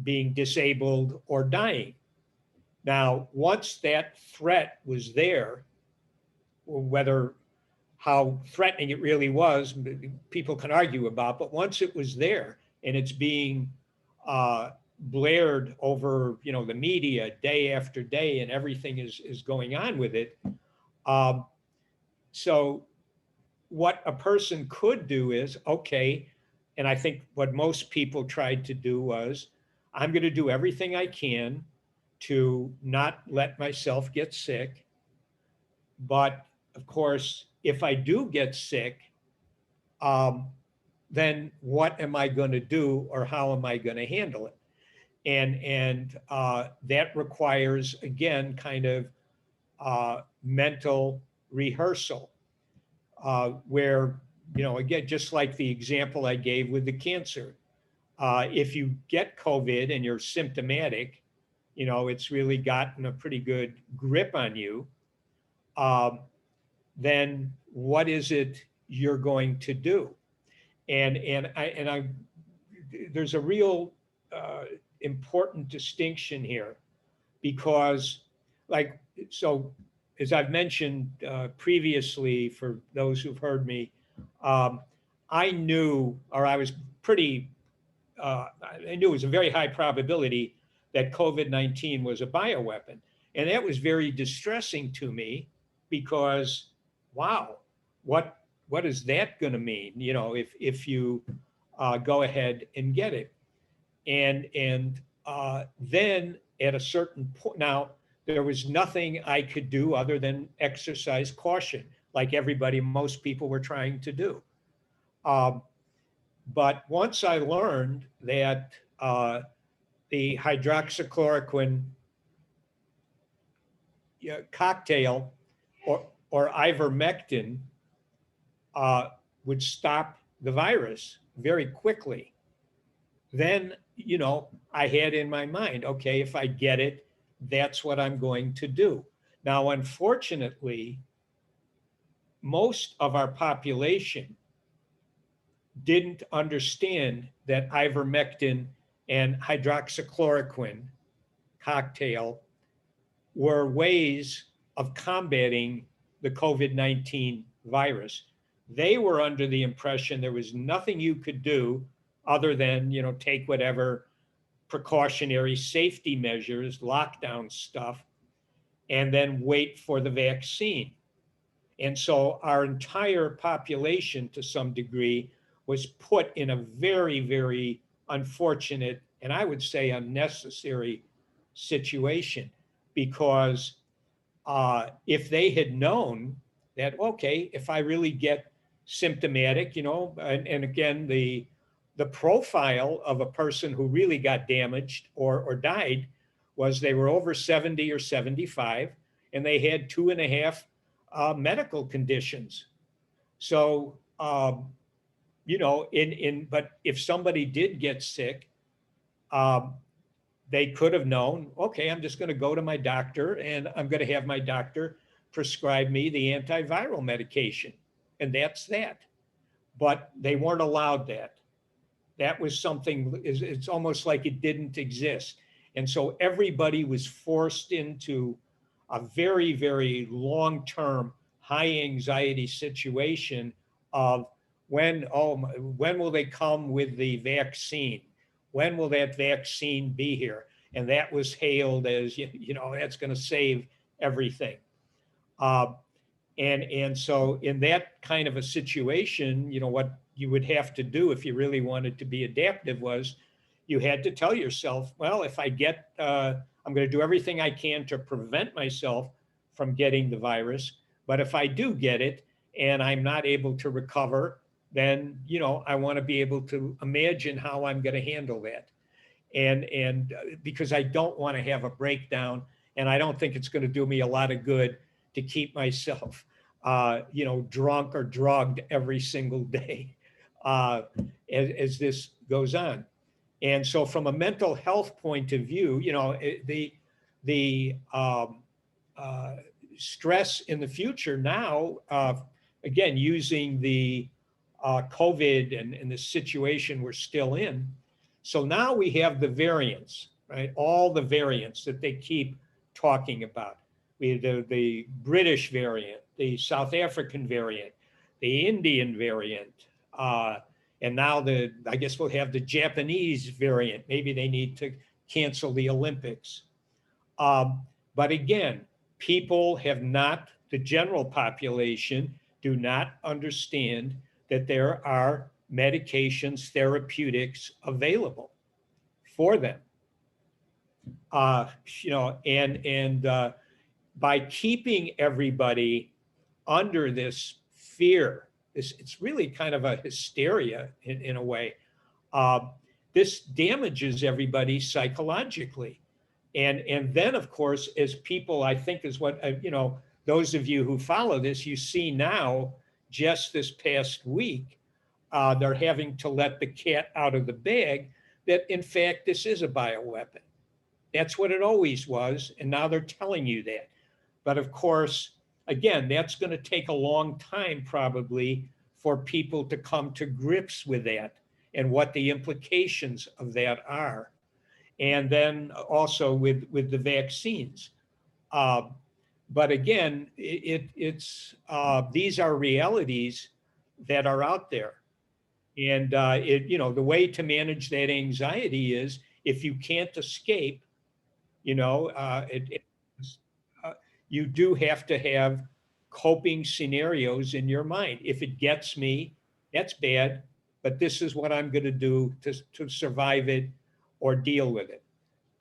being disabled or dying. Now, once that threat was there, whether how threatening it really was, people can argue about, but once it was there and it's being blared over, the media day after day, and everything is going on with it. So what a person could do is, okay, and I think what most people tried to do was, I'm going to do everything I can to not let myself get sick. But of course, if I do get sick, then what am I going to do, or how am I going to handle it? And that requires, again, kind of mental rehearsal, where, again, just like the example I gave with the cancer, if you get COVID and you're symptomatic, it's really gotten a pretty good grip on you, then what is it you're going to do? And I there's a real important distinction here, because as I've mentioned previously, for those who've heard me, I knew, or I was pretty, I knew it was a very high probability that COVID-19 was a bioweapon. And that was very distressing to me, because, wow, what is that going to mean, if you go ahead and get it? And then at a certain point, now, there was nothing I could do other than exercise caution, like most people were trying to do. But once I learned that the hydroxychloroquine cocktail or ivermectin would stop the virus very quickly, then, I had in my mind, okay, if I get it, that's what I'm going to do. Now, unfortunately, most of our population didn't understand that ivermectin and hydroxychloroquine cocktail were ways of combating the COVID-19 virus, they were under the impression there was nothing you could do other than, take whatever precautionary safety measures, lockdown stuff, and then wait for the vaccine. And so our entire population, to some degree, was put in a very, very unfortunate, and I would say unnecessary situation, because if they had known that, okay, if I really get symptomatic, and again, the profile of a person who really got damaged or died was they were over 70 or 75, and they had 2.5 medical conditions. So, but if somebody did get sick, they could have known, okay, I'm just going to go to my doctor and I'm going to have my doctor prescribe me the antiviral medication. And that's that. But they weren't allowed that. That was something, it's almost like it didn't exist. And so everybody was forced into a very, very long-term high anxiety situation of when will they come with the vaccine? When will that vaccine be here? And that was hailed as, that's going to save everything. And so in that kind of a situation, what you would have to do if you really wanted to be adaptive was you had to tell yourself, well, if I get, I'm going to do everything I can to prevent myself from getting the virus. But if I do get it and I'm not able to recover, then, I want to be able to imagine how I'm going to handle that. And because I don't want to have a breakdown, and I don't think it's going to do me a lot of good to keep myself, drunk or drugged every single day as this goes on. And so from a mental health point of view, the stress in the future now, again, using the COVID and the situation we're still in. So now we have the variants, right? All the variants that they keep talking about. We have the British variant, the South African variant, the Indian variant, and now I guess we'll have the Japanese variant. Maybe they need to cancel the Olympics. But again, people have not, the general population do not understand that there are medications, therapeutics available for them. By keeping everybody under this fear, it's really kind of a hysteria in a way. This damages everybody psychologically. And then, of course, as people, I think is what, those of you who follow this, you see now, just this past week, they're having to let the cat out of the bag that, in fact, this is a bioweapon. That's what it always was. And now they're telling you that. But of course, again, that's going to take a long time probably for people to come to grips with that and what the implications of that are. And then also with the vaccines. But again, it's these are realities that are out there. And the way to manage that anxiety is if you can't escape, you do have to have coping scenarios in your mind. If it gets me, that's bad, but this is what I'm going to do to survive it or deal with it.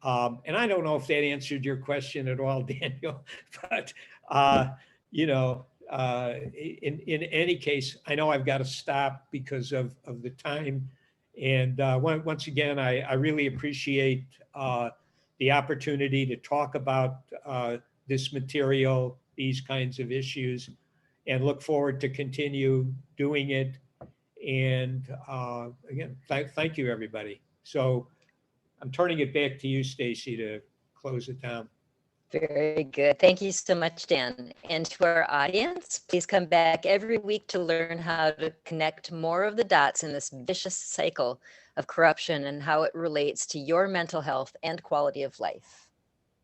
And I don't know if that answered your question at all, Daniel, but in any case, I know I've got to stop because of the time. And once again, I really appreciate the opportunity to talk about this material, these kinds of issues, and look forward to continue doing it. And again, thank you, everybody. So I'm turning it back to you, Staci, to close it down. Very good. Thank you so much, Dan. And to our audience, please come back every week to learn how to connect more of the dots in this vicious cycle of corruption and how it relates to your mental health and quality of life.